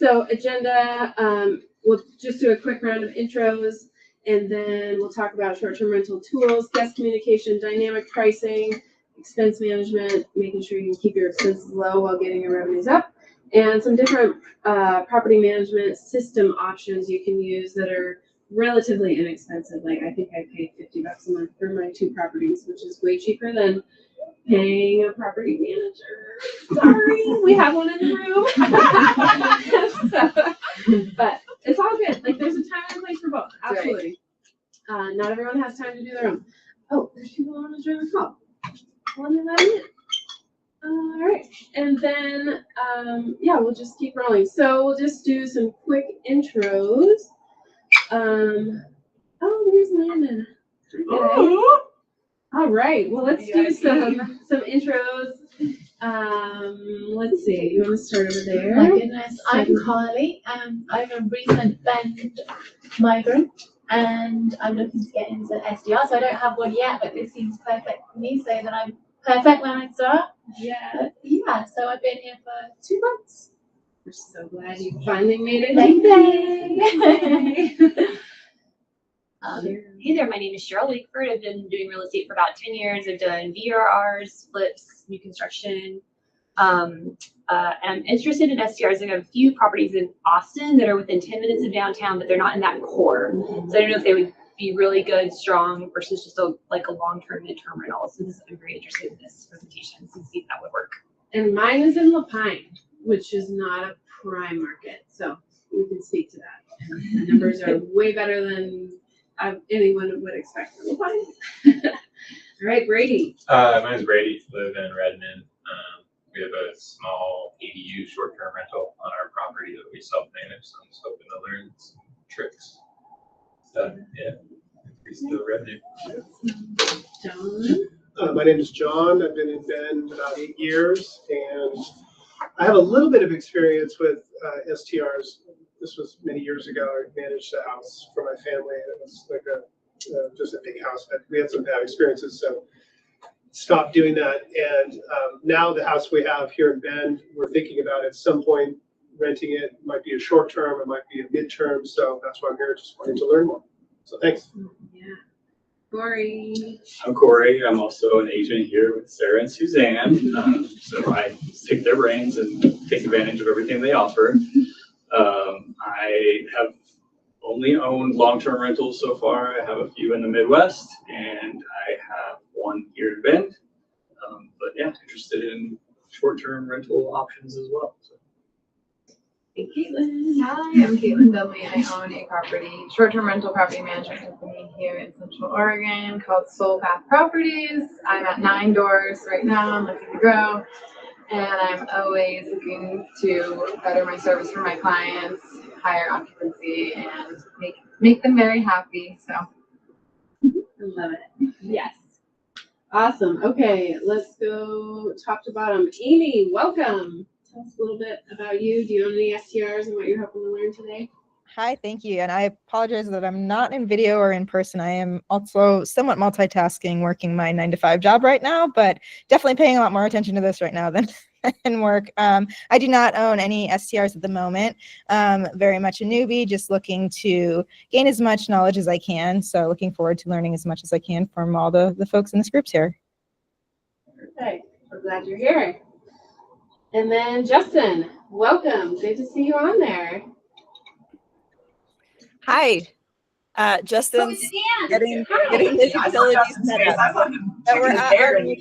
So agenda, we'll just do a quick round of intros, and then we'll talk about short-term rental tools, guest communication, dynamic pricing, expense management, making sure you can keep your expenses low while getting your revenues up, and some different property management system options you can use that are relatively inexpensive. Like I think I paid $50 a month for my 2 properties, which is way cheaper than paying a property manager. Sorry, we have one in the room. But it's all good. Like there's a time and a place for both. Absolutely. Right. Not everyone has time to do their own. Oh, there's people who want to join the call. Let me let in. All right, and then yeah, we'll just keep rolling. So we'll just do some quick intros. Oh, there's Landon. Okay. All right, well, let's do some intros. Let's see, you want to start over there? My goodness, I'm Carly. I'm a recent Bend migrant, and I'm looking to get into SDR. So I don't have one yet, but this seems perfect for me, so that I'm perfect when I start. Yeah. Yeah, so I've been here for 2 months. We're so glad you finally made it. Thank Hey there, my name is Cheryl Wakeford. I've been doing real estate for about 10 years. I've done VRRs, flips, new construction. And I'm interested in STRs. I have a few properties in Austin that are within 10 minutes of downtown, but they're not in that core. So I don't know if they would be really good, strong, versus just a long-term, mid-term rental. So I'm very interested in this presentation to see if that would work. And mine is in La Pine, which is not a prime market. So we can speak to that. The numbers are way better than anyone would expect from La Pine. All right, Brady. My name is Brady. Live in Redmond. We have a small ADU short-term rental on our property that we self-manage. So I'm just hoping to learn some tricks. Yeah, increase the revenue. John. My name is John. I've been in Bend about 8 years, and I have a little bit of experience with STRs. This was many years ago. I managed a house for my family, and it was like just a big house, but we had some bad experiences, so stopped doing that. And now the house we have here in Bend, we're thinking about at some point renting it. It might be a short term, it might be a midterm, so that's why I'm here, just wanting to learn more. So thanks. Yeah. Corey. I'm Corey. I'm also an agent here with Sarah and Suzanne. So I take their brains and take advantage of everything they offer. I have only owned long-term rentals so far. I have a few in the Midwest, and I have one here in Bend. But yeah, interested in short-term rental options as well. So. And Caitlin. Hi, I'm Caitlin Dudley. I own a short-term rental property management company here in Central Oregon called Soul Path Properties. I'm at 9 doors right now. I'm looking to grow, and I'm always looking to better my service for my clients, higher occupancy, and make them very happy. So, I love it. Yes. Awesome. Okay, let's go top to bottom. Amy, welcome. Tell us a little bit about you. Do you own any STRs and what you're hoping to learn today? Hi, thank you. And I apologize that I'm not in video or in person. I am also somewhat multitasking, working my 9-to-5 job right now, but definitely paying a lot more attention to this right now than in work. I do not own any STRs at the moment. Very much a newbie, just looking to gain as much knowledge as I can. So looking forward to learning as much as I can from all the folks in this groups here. Okay, we're glad you're here. And then Justin, welcome. Good to see you on there. Hi, Justin's getting his facilities set up. So we're at our new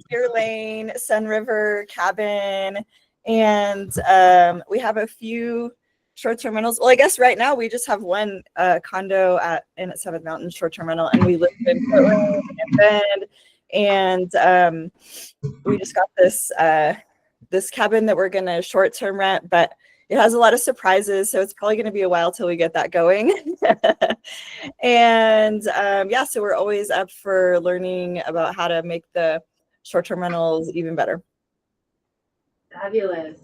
Deer Lane Sun River cabin, and we have a few short-term rentals. Well, I guess right now we just have one condo at 7th Mountain short-term rental, and we live in Portland and Bend, and we just got this cabin that we're gonna short-term rent, but it has a lot of surprises, so it's probably going to be a while till we get that going. And yeah, so we're always up for learning about how to make the short-term rentals even better. Fabulous.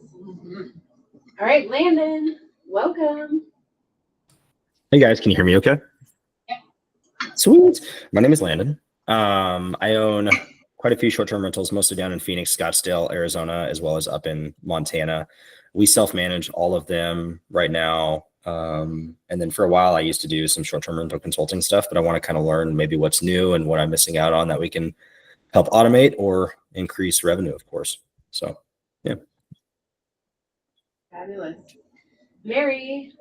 All right, Landon, welcome. Hey guys, can you hear me okay? Yeah. Sweet. My name is Landon. I own quite a few short-term rentals, mostly down in Phoenix, Scottsdale, Arizona, as well as up in Montana. We self-manage all of them right now. And then for a while, I used to do some short-term rental consulting stuff, but I want to kind of learn maybe what's new and what I'm missing out on that we can help automate or increase revenue, of course. So, yeah. Fabulous. Mary.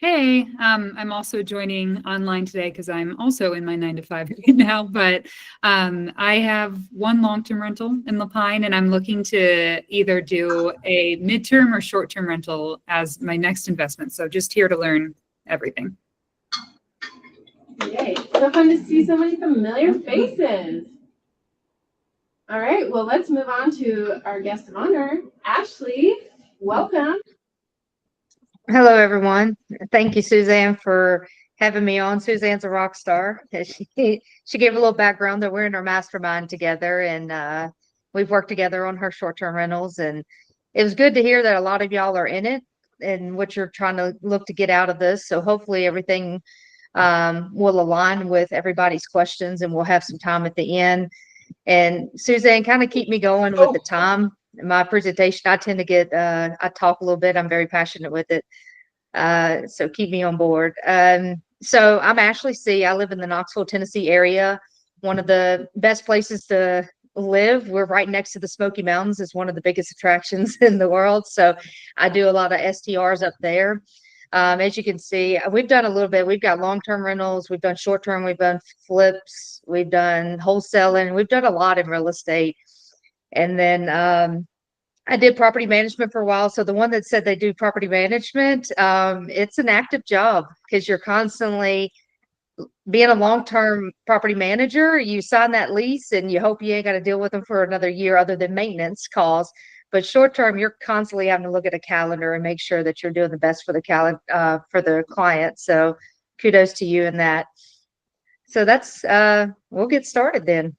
Hey, I'm also joining online today because I'm also in my 9 to 5 right now, but I have one long-term rental in La Pine, and I'm looking to either do a midterm or short-term rental as my next investment. So just here to learn everything. Yay. So fun to see so many familiar faces. All right, well, let's move on to our guest of honor, Ashley. Welcome. Hello, everyone. Thank you, Suzanne, for having me on. Suzanne's a rock star. She gave a little background that we're in our mastermind together, and we've worked together on her short-term rentals. And it was good to hear that a lot of y'all are in it and what you're trying to look to get out of this. So hopefully everything will align with everybody's questions, and we'll have some time at the end. And Suzanne, kind of keep me going with the time. My presentation, I tend to get, I talk a little bit. I'm very passionate with it. So keep me on board. So I'm Ashley C. I live in the Knoxville, Tennessee area. One of the best places to live. We're right next to the Smoky Mountains. It's one of the biggest attractions in the world. So I do a lot of STRs up there. As you can see, we've done a little bit. We've got long-term rentals. We've done short-term. We've done flips. We've done wholesaling. We've done a lot in real estate. And then I did property management for a while. So the one that said they do property management, it's an active job because you're constantly being a long-term property manager. You sign that lease and you hope you ain't got to deal with them for another year other than maintenance calls. But short-term, you're constantly having to look at a calendar and make sure that you're doing the best for the client. So kudos to you in that. So that's, we'll get started then.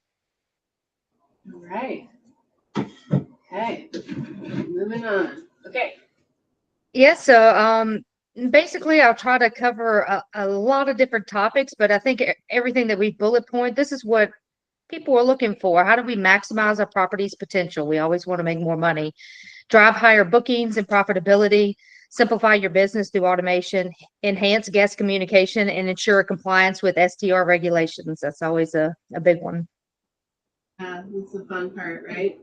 All right. Okay, moving on. Okay. Yeah, so basically I'll try to cover a lot of different topics, but I think everything that we bullet point, this is what people are looking for. How do we maximize our property's potential? We always want to make more money, drive higher bookings and profitability, simplify your business through automation, enhance guest communication, and ensure compliance with STR regulations. That's always a big one. That's the fun part, right?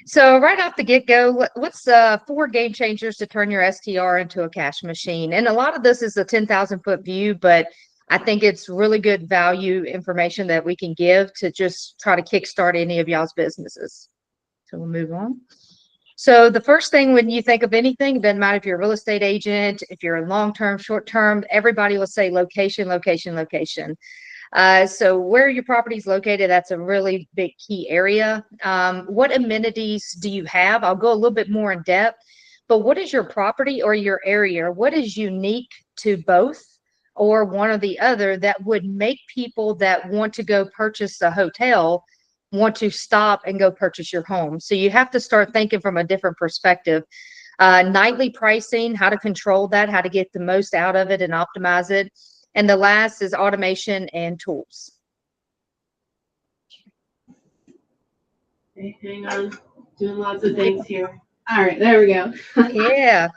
So right off the get-go, what's 4 game changers to turn your STR into a cash machine? And a lot of this is a 10,000-foot view, but I think it's really good value information that we can give to just try to kickstart any of y'all's businesses. So we'll move on. So the first thing when you think of anything, it doesn't matter if you're a real estate agent, if you're in long-term, short-term, everybody will say location, location, location. So where your property is located, that's a really big key area. What amenities do you have? I'll go a little bit more in depth, but what is your property or your area? What is unique to both or one or the other that would make people that want to go purchase a hotel want to stop and go purchase your home? So you have to start thinking from a different perspective. Nightly pricing, how to control that, how to get the most out of it and optimize it. And the last is automation and tools. Okay, hang on. Doing lots of things here. All right, there we go. Yeah.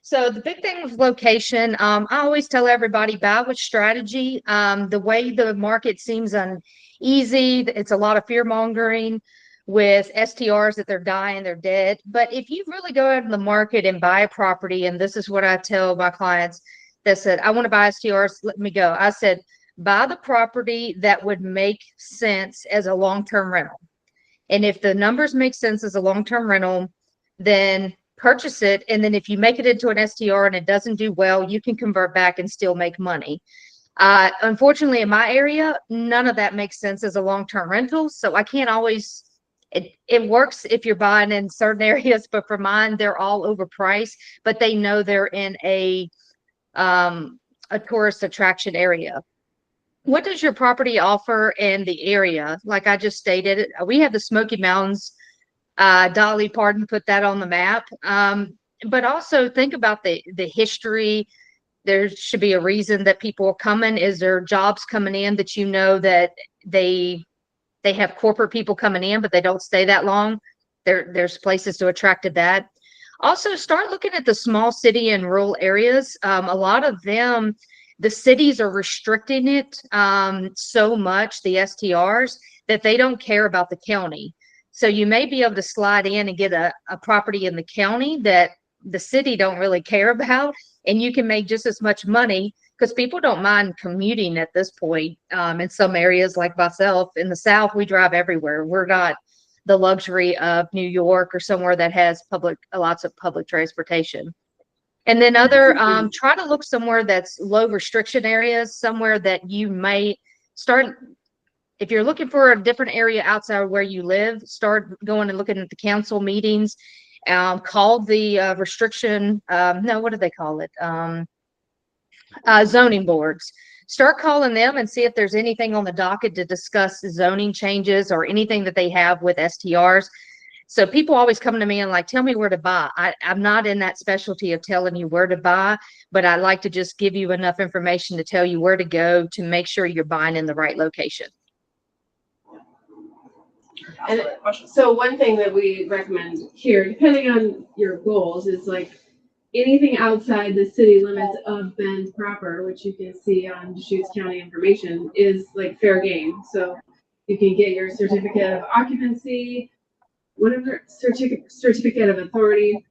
So the big thing with location, I always tell everybody buy with strategy. The way the market seems uneasy, it's a lot of fear mongering with STRs that they're dying, they're dead. But if you really go out in the market and buy a property, and this is what I tell my clients that said, I want to buy STRs, let me go. I said, buy the property that would make sense as a long-term rental. And if the numbers make sense as a long-term rental, then purchase it. And then if you make it into an STR and it doesn't do well, you can convert back and still make money. Unfortunately, in my area, none of that makes sense as a long-term rental. So I can't always, it works if you're buying in certain areas, but for mine, they're all overpriced, but they know they're in a tourist attraction area. What does your property offer in the area? Like I just stated, we have the Smoky Mountains. Dolly Parton put that on the map. But also think about the history, there should be a reason that people are coming. Is there jobs coming in that you know that they have corporate people coming in, but they don't stay that long? There's places to attract to that. Also, start looking at the small city and rural areas. A lot of them, the cities are restricting it so much, the STRs, that they don't care about the county. So you may be able to slide in and get a property in the county that the city don't really care about, and you can make just as much money because people don't mind commuting at this point. In some areas like myself in the South, we drive everywhere. We're not the luxury of New York or somewhere that has lots of public transportation. And then try to look somewhere that's low restriction areas, somewhere that you may start. If you're looking for a different area outside of where you live, start going and looking at the council meetings. Call the restriction, no, what do they call it? Zoning boards. Start calling them and see if there's anything on the docket to discuss zoning changes or anything that they have with STRs. So people always come to me and like, tell me where to buy. I'm not in that specialty of telling you where to buy, but I like to just give you enough information to tell you where to go to make sure you're buying in the right location. And so one thing that we recommend here, depending on your goals, is like anything outside the city limits of Bend proper, which you can see on Deschutes County information, is like fair game. So you can get your certificate of occupancy, whatever certificate of authority.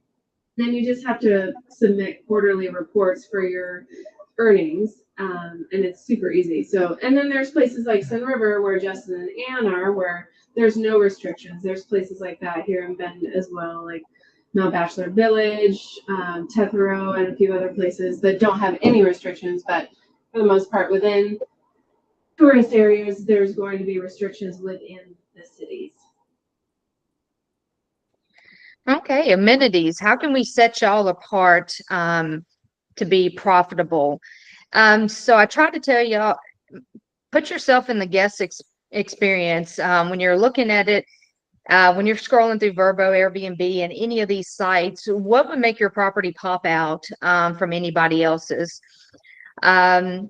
Then you just have to submit quarterly reports for your earnings, and it's super easy. So, and then there's places like Sun River where Justin and Ann are, where there's no restrictions. There's places like that here in Bend as well, like Mount Bachelor Village, Tethero, and a few other places that don't have any restrictions, but for the most part within tourist areas, there's going to be restrictions within the cities. Okay, amenities. How can we set y'all apart to be profitable? So I try to tell y'all, put yourself in the guest experience when you're looking at it. When you're scrolling through Vrbo, Airbnb, and any of these sites, what would make your property pop out from anybody else's? And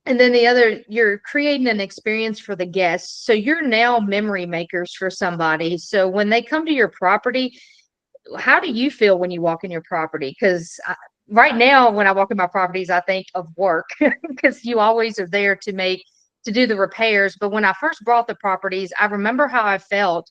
then you're creating an experience for the guests. So you're now memory makers for somebody. So when they come to your property, how do you feel when you walk in your property? Because right now, when I walk in my properties, I think of work because you always are there to do the repairs. But when I first bought the properties, I remember how I felt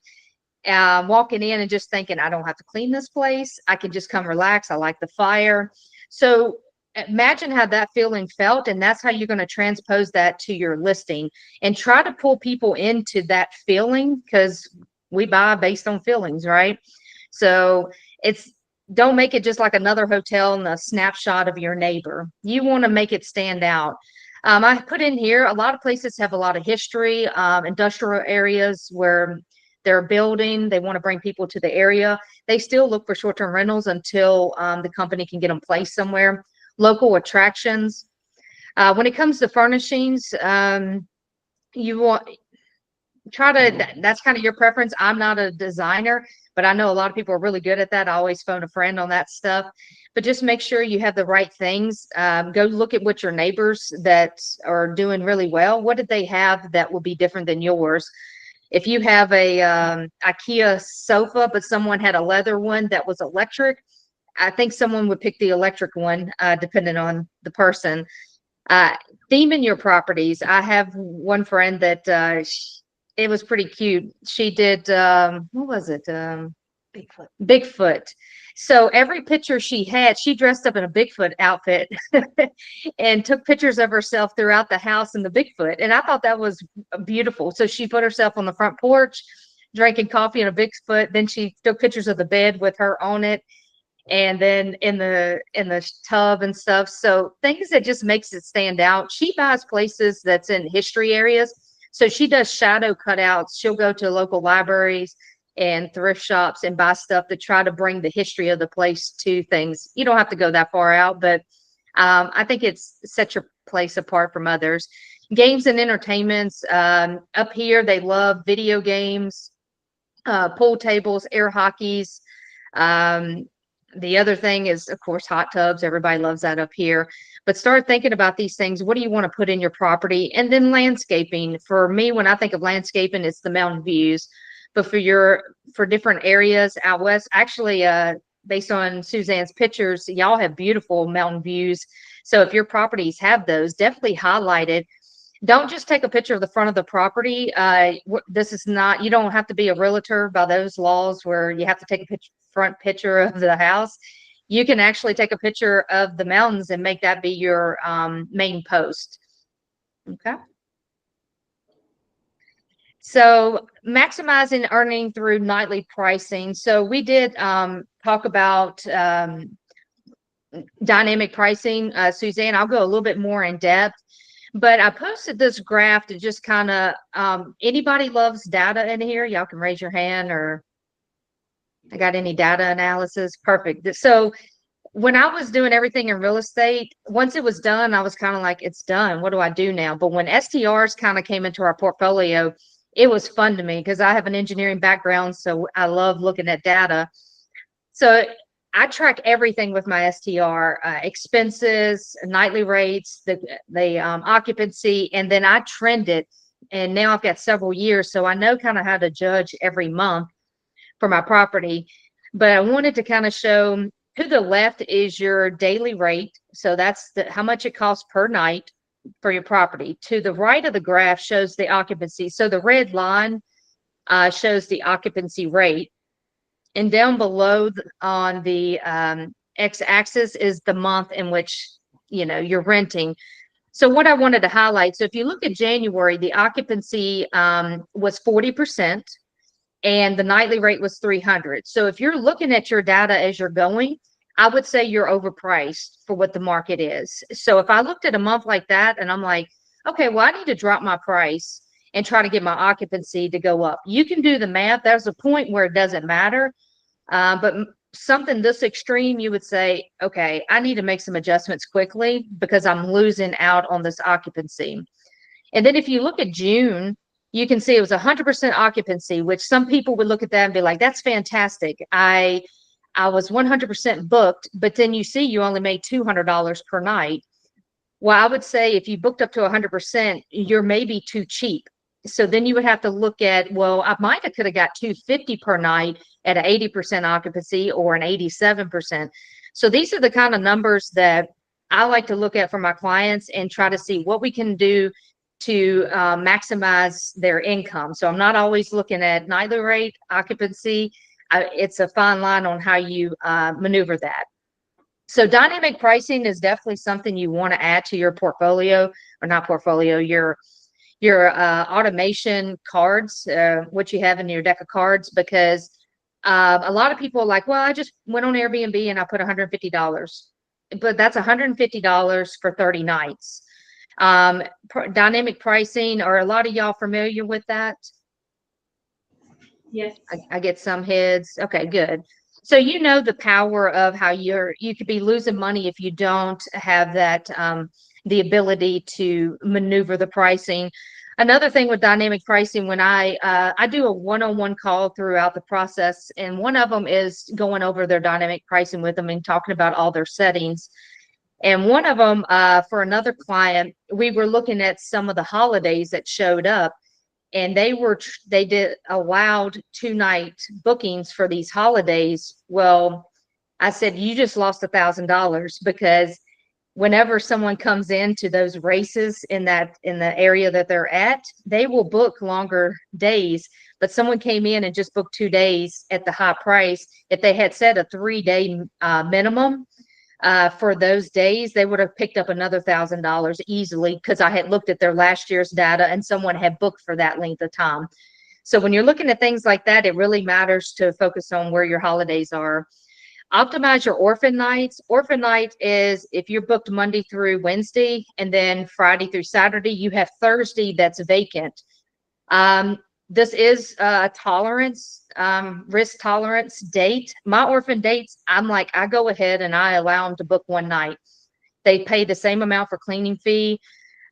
walking in and just thinking, I don't have to clean this place. I can just come relax. I like the fire. So imagine how that feeling felt. And that's how you're going to transpose that to your listing and try to pull people into that feeling, because we buy based on feelings, right? So don't make it just like another hotel and a snapshot of your neighbor. You want to make it stand out. I put in here, a lot of places have a lot of history, industrial areas where they're building, they want to bring people to the area. They still look for short-term rentals until the company can get them placed somewhere. Local attractions. When it comes to furnishings, that's kind of your preference. I'm not a designer, but I know a lot of people are really good at that. I always phone a friend on that stuff. But just make sure you have the right things. Go look at what your neighbors that are doing really well, what did they have that will be different than yours? If you have a IKEA sofa, but someone had a leather one that was electric, I think someone would pick the electric one, depending on the person. Theming your properties. I have one friend that it was pretty cute. She did, what was it? Bigfoot. So every picture she had, she dressed up in a Bigfoot outfit and took pictures of herself throughout the house in the Bigfoot. And I thought that was beautiful. So she put herself on the front porch, drinking coffee in a Bigfoot. Then she took pictures of the bed with her on it, and then in the tub and stuff. So things that just makes it stand out. She buys places that's in history areas. So she does shadow cutouts. She'll go to local libraries and thrift shops and buy stuff to try to bring the history of the place to things. You don't have to go that far out, but I think it's set your place apart from others. Games and entertainments. Up here, they love video games, pool tables, air hockeys, The other thing is, of course, hot tubs. Everybody loves that up here. But start thinking about these things. What do you want to put in your property? And then landscaping. For me, when I think of landscaping, it's the mountain views. But for different areas out west, actually, based on Suzanne's pictures, y'all have beautiful mountain views. So if your properties have those, definitely highlight it. Don't just take a picture of the front of the property. This is not, you don't have to be a realtor by those laws where you have to take a front picture of the house. You can actually take a picture of the mountains and make that be your main post. Okay. So maximizing earning through nightly pricing. So we did talk about dynamic pricing. Suzanne, I'll go a little bit more in depth. But I posted this graph to just kind of, anybody loves data in here? Y'all can raise your hand, or I got any data analysis? Perfect. So when I was doing everything in real estate, once it was done, I was kind of like, it's done. What do I do now? But when STRs kind of came into our portfolio, it was fun to me because I have an engineering background, so I love looking at data. So I track everything with my STR, expenses, nightly rates, the occupancy, and then I trend it. And now I've got several years, so I know kind of how to judge every month for my property. But I wanted to kind of show, to the left is your daily rate. So that's how much it costs per night for your property. To the right of the graph shows the occupancy. So the red line shows the occupancy rate. And down below on the x-axis is the month in which, you're renting. So what I wanted to highlight, so if you look at January, the occupancy was 40% and the nightly rate was 300. So if you're looking at your data as you're going, I would say you're overpriced for what the market is. So if I looked at a month like that and I'm like, okay, well, I need to drop my price and try to get my occupancy to go up. You can do the math. There's a point where it doesn't matter. But something this extreme, you would say, okay, I need to make some adjustments quickly because I'm losing out on this occupancy. And then if you look at June, you can see it was 100% occupancy, which some people would look at that and be like, that's fantastic. I was 100% booked, but then you see you only made $200 per night. Well, I would say if you booked up to 100%, you're maybe too cheap. So then you would have to look at, well, I might have could have got $250 per night at an 80% occupancy or an 87%. So these are the kind of numbers that I like to look at for my clients and try to see what we can do to maximize their income. So I'm not always looking at nightly rate, occupancy. It's a fine line on how you maneuver that. So dynamic pricing is definitely something you want to add to your portfolio, or not portfolio, your automation cards, what you have in your deck of cards, because a lot of people are like, well, I just went on Airbnb and I put $150, but that's $150 for 30 nights. Dynamic pricing, are a lot of y'all familiar with that? Yes. I get some heads. Okay, good. So you know the power of how you could be losing money if you don't have that the ability to maneuver the pricing. Another thing with dynamic pricing, when I do a one-on-one call throughout the process, and one of them is going over their dynamic pricing with them and talking about all their settings. And one of them, for another client, we were looking at some of the holidays that showed up, and they did allowed 2-night bookings for these holidays. Well, I said, you just lost $1,000, because whenever someone comes into those races in the area that they're at, they will book longer days. But someone came in and just booked 2 days at the high price. If they had set a 3-day minimum for those days, they would have picked up another $1,000 easily, because I had looked at their last year's data and someone had booked for that length of time. So when you're looking at things like that, it really matters to focus on where your holidays are. Optimize your orphan nights. Orphan night is if you're booked Monday through Wednesday and then Friday through Saturday, you have Thursday that's vacant. This is a tolerance, risk tolerance date. My orphan dates, I go ahead and I allow them to book 1 night. They pay the same amount for cleaning fee.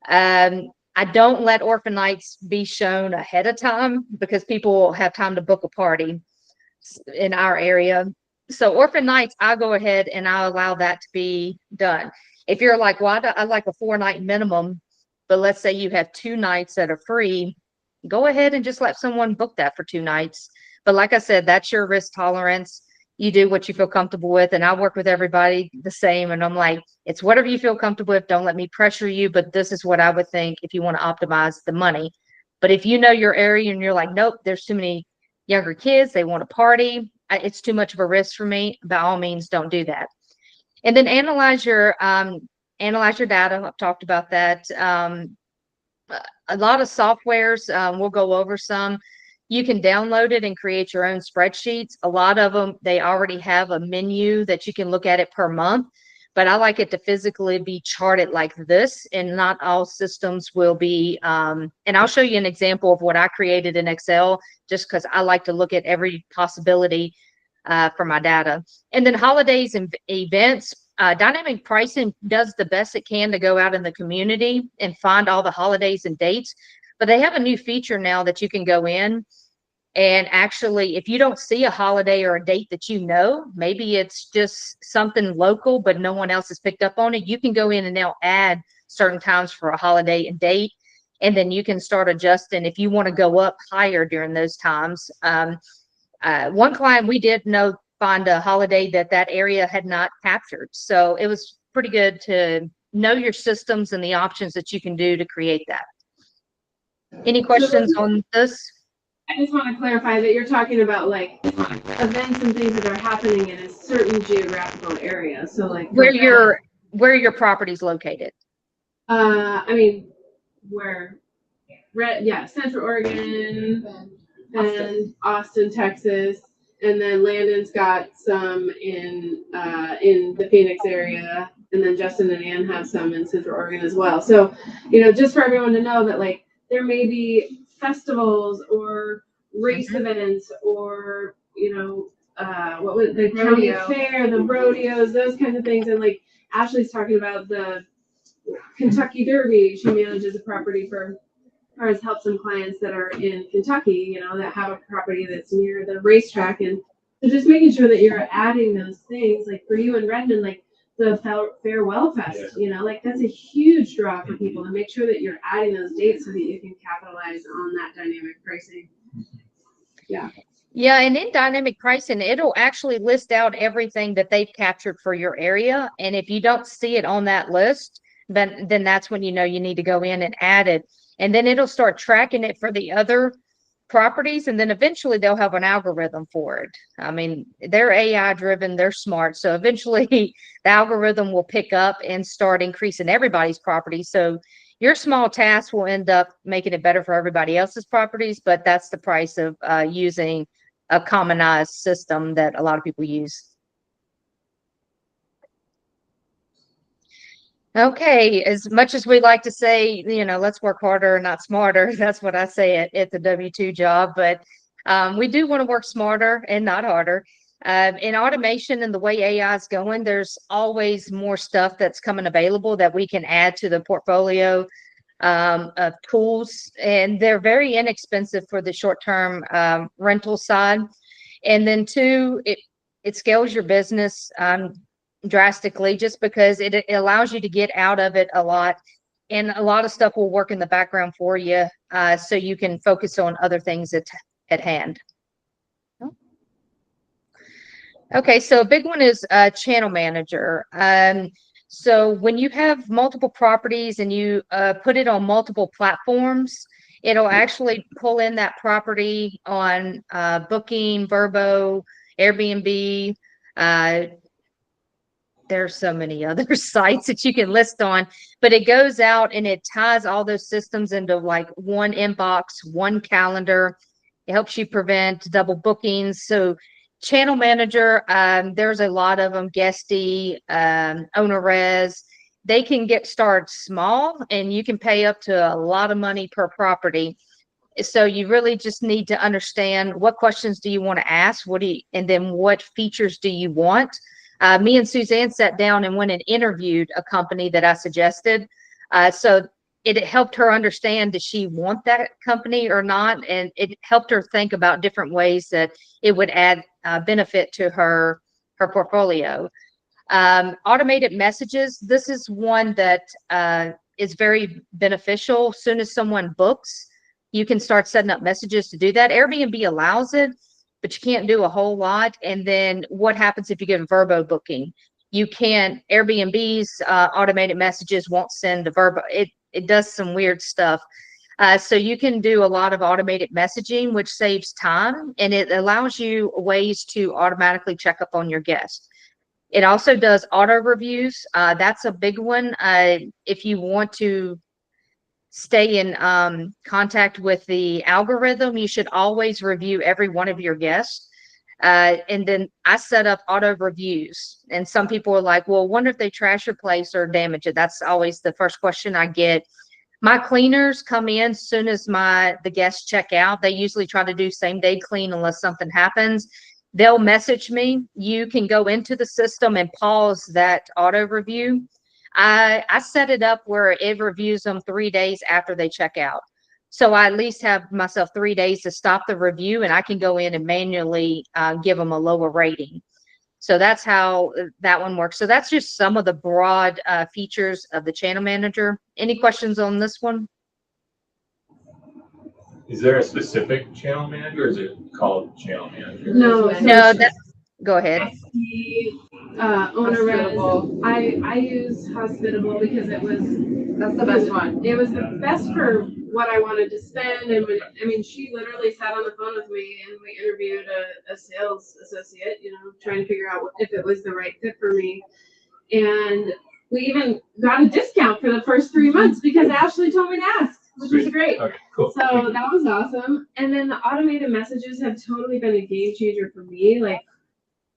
I don't let orphan nights be shown ahead of time, because people will have time to book a party in our area. So orphan nights, I'll go ahead and I'll allow that to be done. If you're like, well, I like a 4-night minimum, but let's say you have 2 nights that are free, go ahead and just let someone book that for 2 nights. But like I said, that's your risk tolerance. You do what you feel comfortable with. And I work with everybody the same. And I'm like, it's whatever you feel comfortable with. Don't let me pressure you. But this is what I would think if you want to optimize the money. But if you know your area and you're like, nope, there's too many younger kids, they want to party, it's too much of a risk for me, by all means, don't do that. And then analyze your data. I've talked about that. A lot of softwares, we'll go over some. You can download it and create your own spreadsheets. A lot of them, they already have a menu that you can look at it per month, but I like it to physically be charted like this, and not all systems will be, and I'll show you an example of what I created in Excel, just because I like to look at every possibility for my data. And then holidays and events, dynamic pricing does the best it can to go out in the community and find all the holidays and dates. But they have a new feature now that you can go in and actually, if you don't see a holiday or a date that you know, maybe it's just something local, but no one else has picked up on it, you can go in and they'll add certain times for a holiday and date. And then you can start adjusting if you want to go up higher during those times. One client we did find a holiday that area had not captured. So it was pretty good to know your systems and the options that you can do to create that. Any questions on this? I just want to clarify that you're talking about like events and things that are happening in a certain geographical area. So like where your property's located. I mean, Central Oregon and Austin, Texas, and then Landon's got some in the Phoenix area, and then Justin and Ann have some in Central Oregon as well. So, just for everyone to know that like there may be festivals or race events or what was the county fair, the rodeos, those kinds of things. And like Ashley's talking about the Kentucky Derby. She manages a property or has helped some clients that are in Kentucky, that have a property that's near the racetrack. And so just making sure that you're adding those things, like for you in Redmond, like the Farewell Fest, like that's a huge draw for people, and make sure that you're adding those dates so that you can capitalize on that dynamic pricing. Yeah, and in dynamic pricing, it'll actually list out everything that they've captured for your area. And if you don't see it on that list, then that's when you need to go in and add it. And then it'll start tracking it for the other properties. And then eventually they'll have an algorithm for it. I mean, they're AI driven, they're smart. So eventually the algorithm will pick up and start increasing everybody's property. So your small task will end up making it better for everybody else's properties, but that's the price of using a commonized system that a lot of people use. Okay, as much as we like to say, let's work harder, not smarter. That's what I say at the W-2 job, but we do want to work smarter and not harder. In automation and the way AI is going, there's always more stuff that's coming available that we can add to the portfolio of tools, and they're very inexpensive for the short-term rental side. And then two, it scales your business drastically, just because it allows you to get out of it a lot, and a lot of stuff will work in the background for you, so you can focus on other things at hand. Okay, so a big one is channel manager. So when you have multiple properties and you put it on multiple platforms, it'll actually pull in that property on Booking, Vrbo, Airbnb. There's so many other sites that you can list on, but it goes out and it ties all those systems into like one inbox, one calendar. It helps you prevent double bookings. So channel manager, there's a lot of them, Guesty, OwnerRez. They can get started small, and you can pay up to a lot of money per property. So you really just need to understand what questions do you want to ask, and then what features do you want. Me and Suzanne sat down and went and interviewed a company that I suggested. So it helped her understand, does she want that company or not? And it helped her think about different ways that it would add benefit to her her portfolio. Automated messages. This is one that is very beneficial. As soon as someone books, you can start setting up messages to do that. Airbnb allows it, but you can't do a whole lot. And then what happens if you get a verbo booking? You can't, Airbnb's automated messages won't send a verbo. It does some weird stuff. So you can do a lot of automated messaging, which saves time, and it allows you ways to automatically check up on your guests. It also does auto reviews. That's a big one. If you want to stay in contact with the algorithm, you should always review every one of your guests. And then I set up auto reviews, and some people are like, well, wonder if they trash your place or damage it. That's always the first question I get. My cleaners come in as soon as the guests check out. They usually try to do same day clean unless something happens. They'll message me. You can go into the system and pause that auto review. I set it up where it reviews them 3 days after they check out. So I at least have myself 3 days to stop the review, and I can go in and manually give them a lower rating. So that's how that one works. So that's just some of the broad features of the channel manager. Any questions on this one? Is there a specific channel manager, or is it called channel manager? No, Go ahead. The owner res, I use Hospitable because that's the best one. It was the best for what I wanted to spend, and she literally sat on the phone with me and we interviewed a sales associate, trying to figure out if it was the right fit for me. And we even got a discount for the first 3 months because Ashley told me to ask, which was great. Okay, cool. So that was awesome. And then the automated messages have totally been a game changer for me,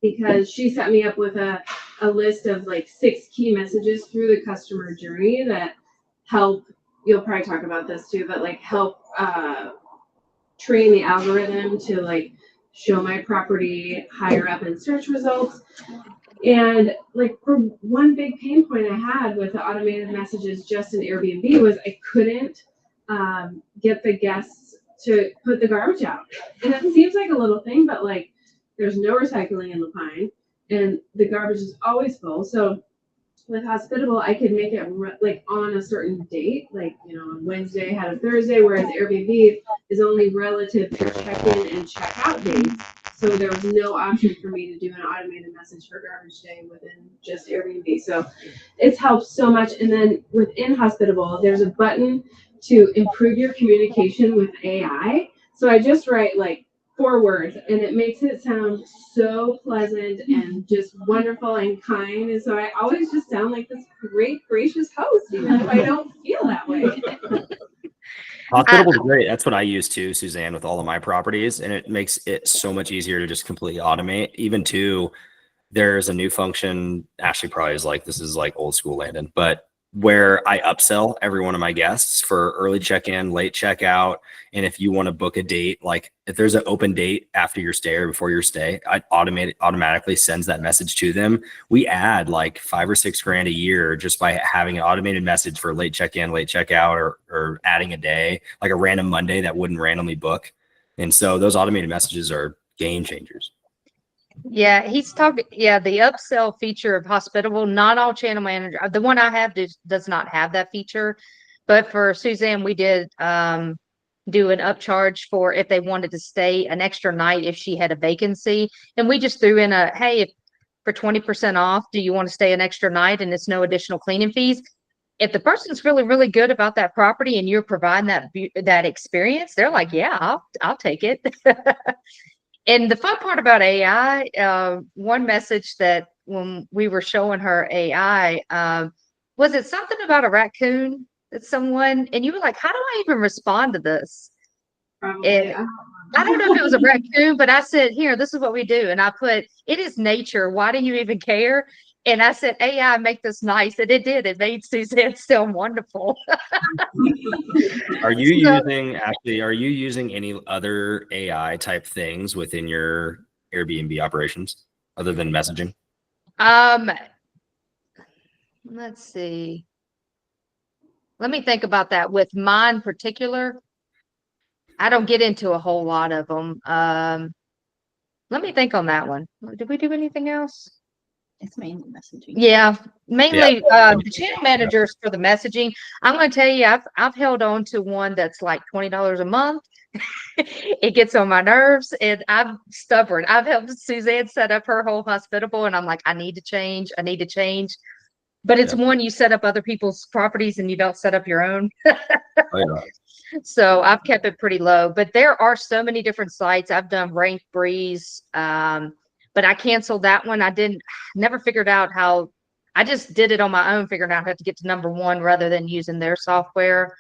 because she set me up with a list of 6 key messages through the customer journey that help. You'll probably talk about this too, but help train the algorithm to show my property higher up in search results. And for one big pain point I had with the automated messages just in Airbnb was I couldn't get the guests to put the garbage out. And it seems like a little thing, but there's no recycling in La Pine, and the garbage is always full. So with Hospitable, I could make it on a certain date, on Wednesday out of Thursday, whereas Airbnb is only relative to check-in and check-out dates. So there was no option for me to do an automated message for garbage day within just Airbnb. So it's helped so much. And then within Hospitable, there's a button to improve your communication with AI. So I just write 4 words, and it makes it sound so pleasant and just wonderful and kind. And so I always just sound like this great, gracious host, even if I don't feel that way. Hospitable is great. That's what I use too, Suzanne, with all of my properties, and it makes it so much easier to just completely automate. Even too, there's a new function. Ashley probably is this is old school Landon, but where I upsell every one of my guests for early check-in, late check-out. And if you want to book a date, if there's an open date after your stay or before your stay, I automatically sends that message to them. We add $5 or $6 grand a year just by having an automated message for late check-in, late check-out, or adding a day, a random Monday that wouldn't randomly book. And so those automated messages are game changers. Yeah, he's talking. Yeah, the upsell feature of Hospitable, not all channel manager. The one I have does not have that feature, but for Suzanne, we did do an upcharge for if they wanted to stay an extra night if she had a vacancy, and we just threw in hey, if for 20% off, do you want to stay an extra night, and it's no additional cleaning fees. If the person's really, really good about that property and you're providing that experience, they're like, yeah, I'll take it. And the fun part about AI, one message that when we were showing her AI, was it something about a raccoon that someone, and you were like, how do I even respond to this? Probably. I don't know if it was a raccoon, but I said, here, this is what we do. And I put, it is nature. Why do you even care? And I said, AI, make this nice. And it did. It made Suzanne sound wonderful. Are you using any other AI type things within your Airbnb operations other than messaging? Let's see. Let me think about that. With mine in particular, I don't get into a whole lot of them. Let me think on that one. Did we do anything else? It's mainly messaging. Yeah, mainly the channel managers for the messaging. I'm going to tell you, I've held on to one that's like $20 a month. It gets on my nerves, and I'm stubborn. I've helped Suzanne set up her whole hospitable, and I'm like, I need to change. I need to change. But it's one you set up other people's properties and you don't set up your own. So I've kept it pretty low. But there are so many different sites. I've done Rank Breeze, but I canceled that one. Never figured out how. I just did it on my own, figuring out how to get to number one rather than using their software.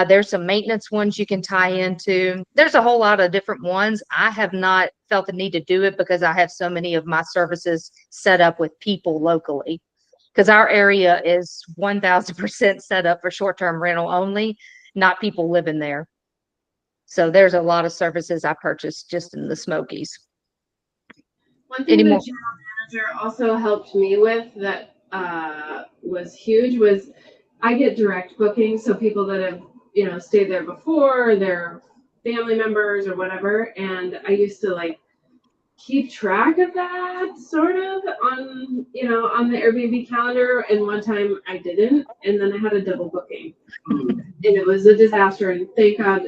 There's some maintenance ones you can tie into. There's a whole lot of different ones. I have not felt the need to do it because I have so many of my services set up with people locally. Because our area is 1000% set up for short-term rental only, not people living there. So there's a lot of services I purchased just in the Smokies. One thing the channel manager also helped me with that was huge was I get direct bookings. So people that have, stayed there before, their family members or whatever. And I used to like keep track of that sort of on the Airbnb calendar. And one time I didn't, and then I had a double booking and it was a disaster. And thank God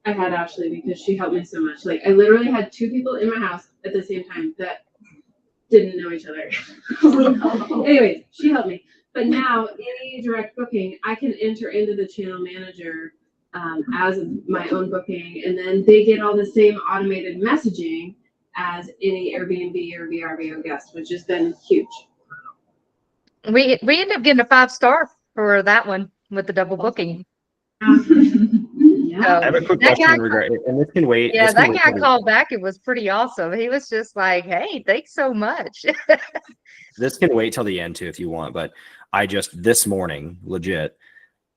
I had Ashley because she helped me so much. Like I literally had two people in my house at the same time that didn't know each other. Anyways, she helped me. But now any direct booking, I can enter into the channel manager as my own booking, and then they get all the same automated messaging as any Airbnb or VRBO guest, which has been huge. We ended up getting a 5-star for that one with the double booking. I have a quick question regarding, and this can wait. Yeah, that guy called back. It was pretty awesome. He was just like, "Hey, thanks so much." This can wait till the end too if you want, but I just this morning legit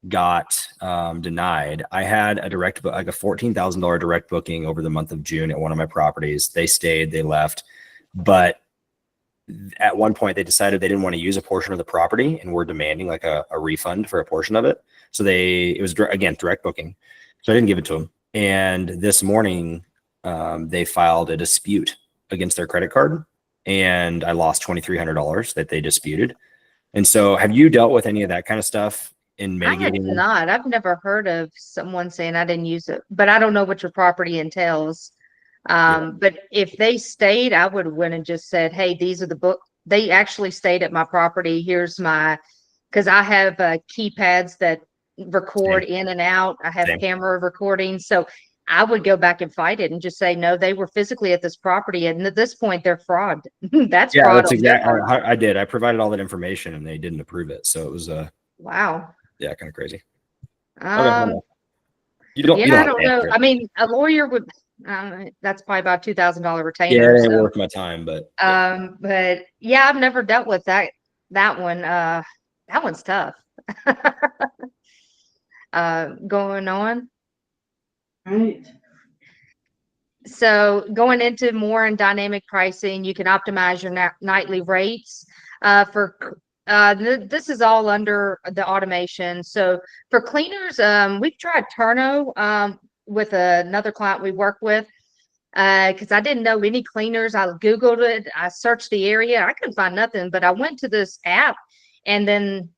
got denied. I had a direct like a $14,000 direct booking over the month of June at one of my properties. They stayed, they left, but at one point they decided they didn't want to use a portion of the property and were demanding like a refund for a portion of it. So it was again direct booking. So I didn't give it to them. And this morning they filed a dispute against their credit card, and I lost $2,300 that they disputed. And so have you dealt with any of that kind of stuff in mitigating? I have not. I've never heard of someone saying I didn't use it, but I don't know what your property entails. But if they stayed, I would have went and just said, "Hey, these are the book." They actually stayed at my property. Here's because I have keypads that record in and out. I have camera recording. So I would go back and fight it and just say, no, they were physically at this property. And at this point, they're fraud. That's fraud. That's exactly. I did. I provided all that information and they didn't approve it. So it was wow. Yeah, kind of crazy. You don't know. I mean, a lawyer would. That's probably about $2,000 retainer. Yeah, it ain't worth my time, but yeah, I've never dealt with that one. That one's tough. Going on. Right. So going into more in dynamic pricing, you can optimize your nightly rates. This is all under the automation. So for cleaners, we've tried Turno with another client we work with because I didn't know any cleaners. I Googled it. I searched the area. I couldn't find nothing, but I went to this app and then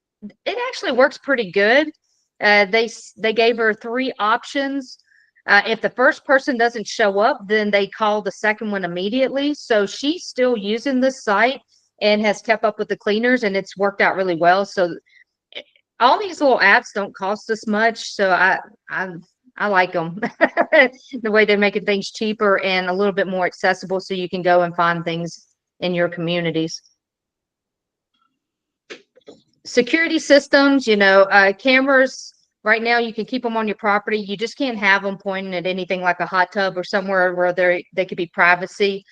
it actually works pretty good. They gave her 3 options. If the first person doesn't show up, then they call the second one immediately. So she's still using this site and has kept up with the cleaners, and it's worked out really well. So all these little apps don't cost us much. So I like them. The way they're making things cheaper and a little bit more accessible so you can go and find things in your communities. Security systems, cameras. Right now, you can keep them on your property. You just can't have them pointing at anything like a hot tub or somewhere where they could be privacy.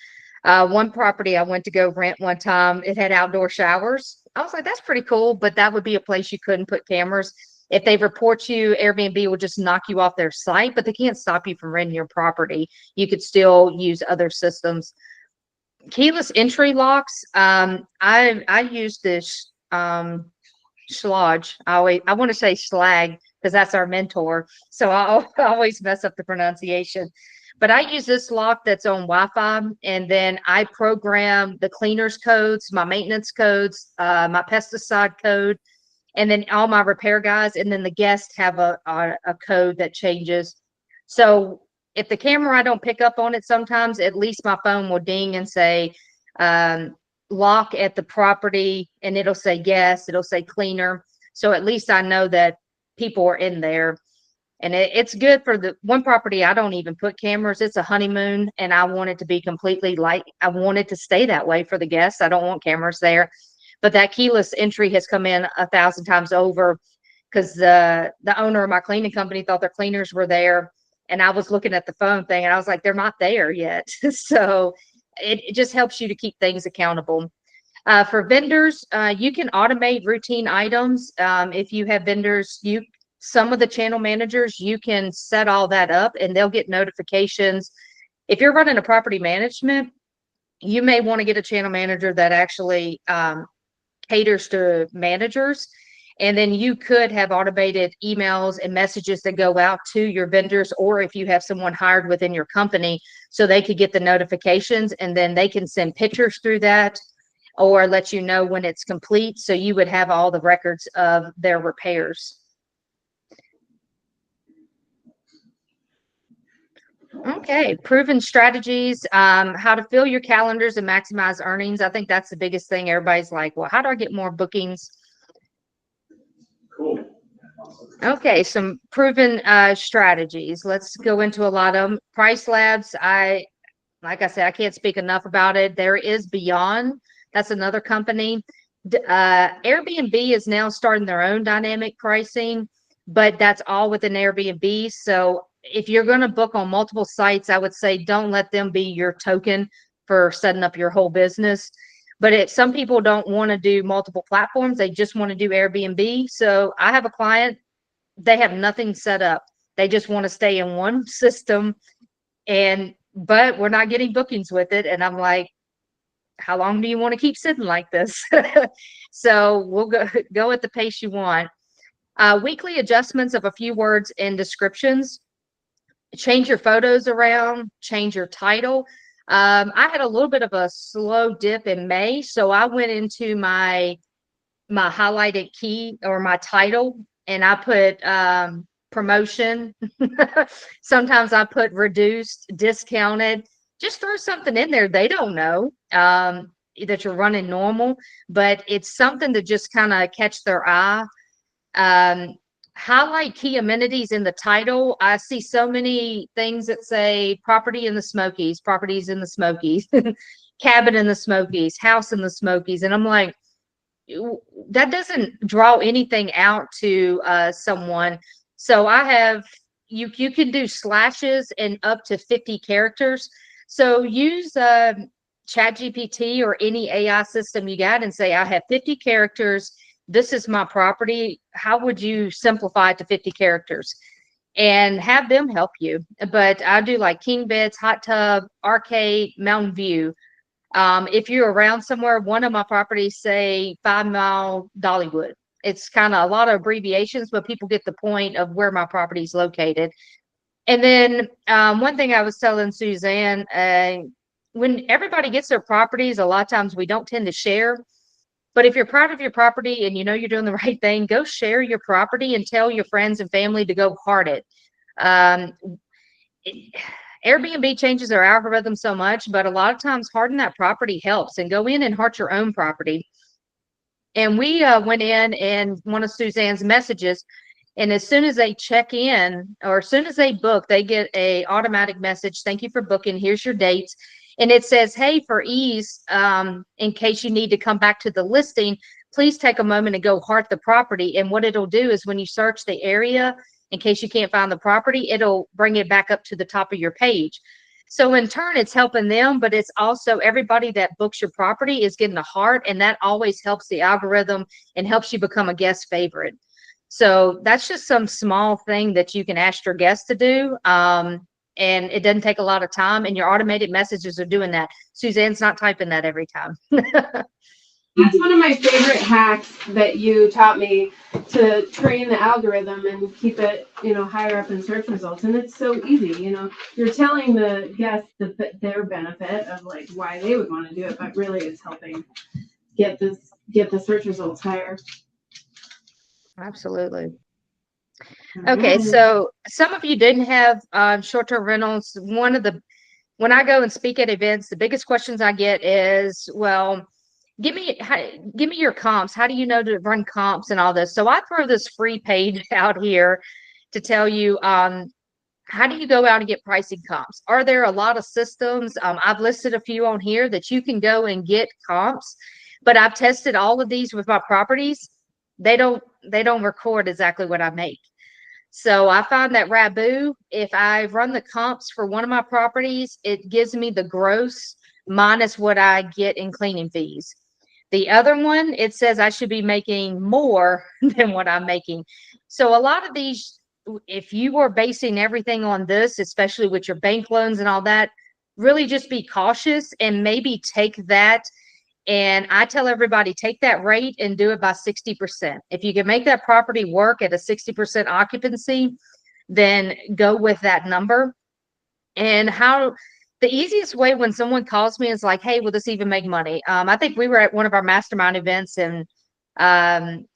One property I went to go rent one time, it had outdoor showers. I was like, that's pretty cool, but that would be a place you couldn't put cameras. If they report you, Airbnb will just knock you off their site, but they can't stop you from renting your property. You could still use other systems. Keyless entry locks. I use this Schlage. I want to say Schlag because that's our mentor. So I always mess up the pronunciation. But I use this lock that's on Wi-Fi, and then I program the cleaners codes, my maintenance codes, my pesticide code, and then all my repair guys, and then the guests have a code that changes. So if the camera, I don't pick up on it sometimes, at least my phone will ding and say, lock at the property, and it'll say guest, it'll say cleaner. So at least I know that people are in there. And it's good for the one property. I don't even put cameras. It's a honeymoon, and I want it to be completely light. I want it to stay that way for the guests. I don't want cameras there. But that keyless entry has come in 1,000 times over, because the owner of my cleaning company thought their cleaners were there. And I was looking at the phone thing, and I was like, they're not there yet. So it just helps you to keep things accountable. For vendors, you can automate routine items. If you have vendors, some of the channel managers, you can set all that up, and they'll get notifications. If you're running a property management, you may want to get a channel manager that actually caters to managers. And then you could have automated emails and messages that go out to your vendors, or if you have someone hired within your company, so they could get the notifications, and then they can send pictures through that or let you know when it's complete. So you would have all the records of their repairs. Okay, proven strategies, how to fill your calendars and maximize earnings. I think that's the biggest thing. Everybody's like, well, how do I get more bookings? Cool. Okay, some proven strategies. Let's go into a lot of them. Price Labs, like I said, I can't speak enough about it. There is Beyond. That's another company. Airbnb is now starting their own dynamic pricing, but that's all within Airbnb. So if you're going to book on multiple sites, I would say don't let them be your token for setting up your whole business. But some people don't want to do multiple platforms. They just want to do Airbnb. So I have a client, they have nothing set up. They just want to stay in one system, but we're not getting bookings with it. And I'm like, how long do you want to keep sitting like this? So we'll go at the pace you want. Weekly adjustments of a few words and descriptions. Change your photos around, change your title. I had a little bit of a slow dip in May, so I went into my highlighted key or my title, and I put promotion. Sometimes I put reduced, discounted. Just throw something in there. They don't know that you're running normal, but it's something to just kind of catch their eye. Highlight key amenities in the title. I see so many things that say property in the Smokies, properties in the Smokies, cabin in the Smokies, house in the Smokies. And I'm like, that doesn't draw anything out to someone. So I have, you can do slashes and up to 50 characters. So use ChatGPT or any AI system you got and say, I have 50 characters. This is my property. How would you simplify it to 50 characters? And have them help you. But I do like king beds, hot tub, arcade, mountain view. If you're around somewhere, one of my properties say 5 Mile Dollywood. It's kind of a lot of abbreviations, but people get the point of where my property is located. And then one thing I was telling Suzanne, when everybody gets their properties, a lot of times we don't tend to share. But if you're proud of your property and you know you're doing the right thing, go share your property and tell your friends and family to go heart it. Airbnb changes their algorithm so much, but a lot of times hearting that property helps, and go in and heart your own property. And we went in, and one of Suzanne's messages, and as soon as they check in or as soon as they book, they get a automatic message. Thank you for booking. Here's your dates. And it says, hey, for ease, in case you need to come back to the listing, please take a moment to go heart the property. And what it'll do is when you search the area, in case you can't find the property, it'll bring it back up to the top of your page. So in turn, it's helping them, but it's also everybody that books your property is getting a heart, and that always helps the algorithm and helps you become a guest favorite. So that's just some small thing that you can ask your guests to do. And it doesn't take a lot of time, and your automated messages are doing that. Suzanne's not typing that every time. That's one of my favorite hacks that you taught me, to train the algorithm and keep it, higher up in search results. And it's so easy, you're telling the guests their benefit of like why they would want to do it, but really it's helping get the search results higher. Absolutely. Okay, so some of you didn't have short-term rentals. When I go and speak at events, the biggest questions I get is, well, give me your comps. How do you know to run comps and all this? So I throw this free page out here to tell you, how do you go out and get pricing comps? Are there a lot of systems? I've listed a few on here that you can go and get comps, but I've tested all of these with my properties. They don't record exactly what I make. So I find that Rabu, if I run the comps for one of my properties, it gives me the gross minus what I get in cleaning fees. The other one, it says I should be making more than what I'm making. So a lot of these, if you are basing everything on this, especially with your bank loans and all that, really just be cautious and maybe take that. And I tell everybody, take that rate and do it by 60%. If you can make that property work at a 60% occupancy, then go with that number. And the easiest way when someone calls me is like, hey, will this even make money? I think we were at one of our mastermind events, and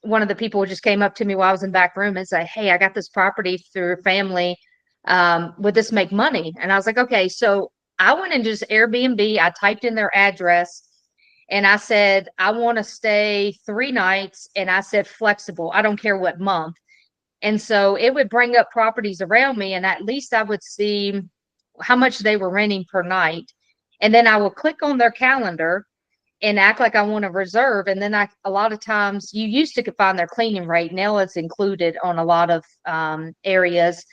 one of the people just came up to me while I was in the back room and said, hey, I got this property through family. Would this make money? And I was like, okay. So I went and just Airbnb. I typed in their address. And I said, I want to stay 3 nights. And I said, flexible. I don't care what month. And so it would bring up properties around me. And at least I would see how much they were renting per night. And then I will click on their calendar and act like I want to reserve. And then a lot of times you used to find their cleaning rate. Now it's included on a lot of areas.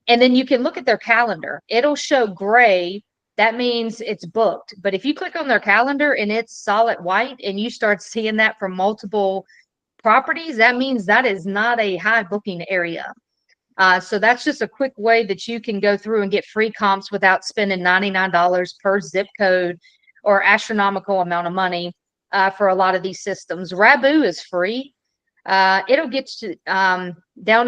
And then you can look at their calendar. It'll show gray. That means it's booked. But if you click on their calendar and it's solid white and you start seeing that from multiple properties, that means that is not a high booking area. So that's just a quick way that you can go through and get free comps without spending $99 per zip code or astronomical amount of money for a lot of these systems. Rabu is free. It'll get you down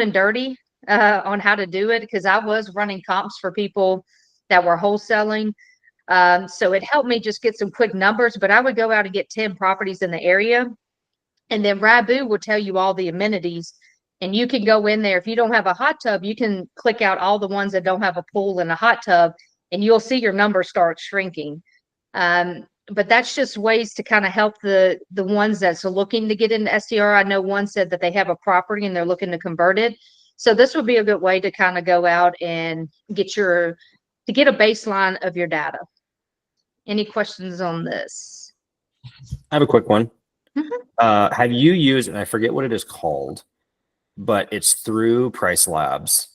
and dirty on how to do it, because I was running comps for people that were wholesaling. So it helped me just get some quick numbers, but I would go out and get 10 properties in the area. And then Rabu will tell you all the amenities, and you can go in there. If you don't have a hot tub, you can click out all the ones that don't have a pool and a hot tub, and you'll see your numbers start shrinking. But that's just ways to kind of help the ones that's looking to get into STR. I know one said that they have a property and they're looking to convert it. So this would be a good way to kind of go out and get a baseline of your data. Any questions on this? I have a quick one. Have you used, and I forget what it is called, but it's through Price Labs.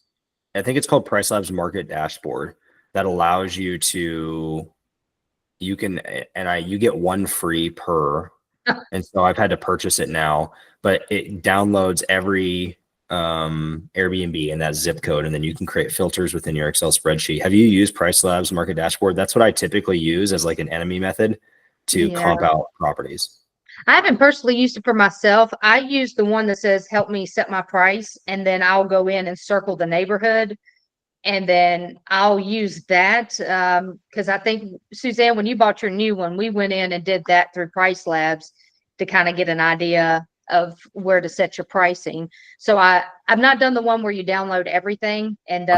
I think it's called Price Labs Market Dashboard, that allows you to, you get 1 free per. And so I've had to purchase it now, but it downloads every Airbnb in that zip code, and then you can create filters within your Excel spreadsheet. Have you used Price Labs Market Dashboard? That's what I typically use as like an enemy method to comp out properties. I haven't personally used it for myself. I use the one that says help me set my price, and then I'll go in and circle the neighborhood, and then I'll use that because I think, Suzanne, when you bought your new one, we went in and did that through Price Labs to kind of get an idea of where to set your pricing. So I've not done the one where you download everything and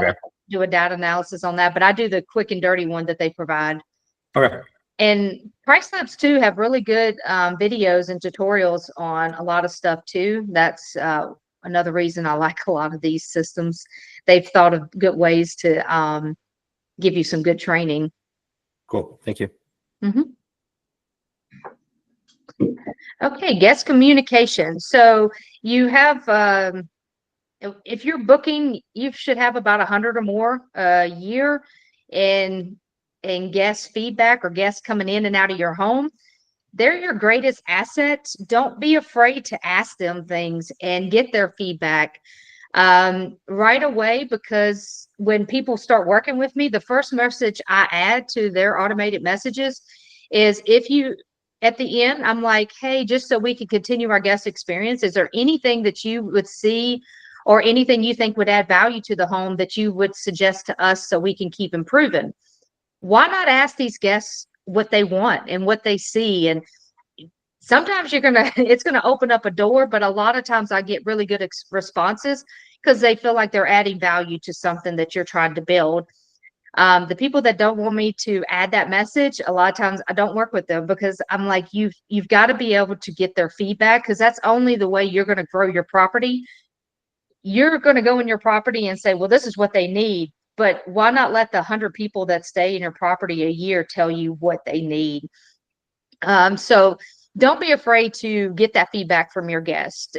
do a data analysis on that, but I do the quick and dirty one that they provide. Okay. And Price Labs too have really good videos and tutorials on a lot of stuff too. That's another reason I like a lot of these systems. They've thought of good ways to give you some good training. Cool. Thank you. Okay, guest communication. So you have, if you're booking, you should have about 100 or more a year in guest feedback or guests coming in and out of your home. They're your greatest assets. Don't be afraid to ask them things and get their feedback right away, because when people start working with me, the first message I add to their automated messages is, if you at the end, I'm like, hey, just so we can continue our guest experience, is there anything that you would see or anything you think would add value to the home that you would suggest to us so we can keep improving? Why not ask these guests what they want and what they see? And sometimes it's gonna open up a door, but a lot of times I get really good responses because they feel like they're adding value to something that you're trying to build. The people that don't want me to add that message, a lot of times I don't work with them because I'm like, you've got to be able to get their feedback, because that's only the way you're going to grow your property. You're going to go in your property and say, well, this is what they need, but why not let the 100 people that stay in your property a year tell you what they need? So don't be afraid to get that feedback from your guest.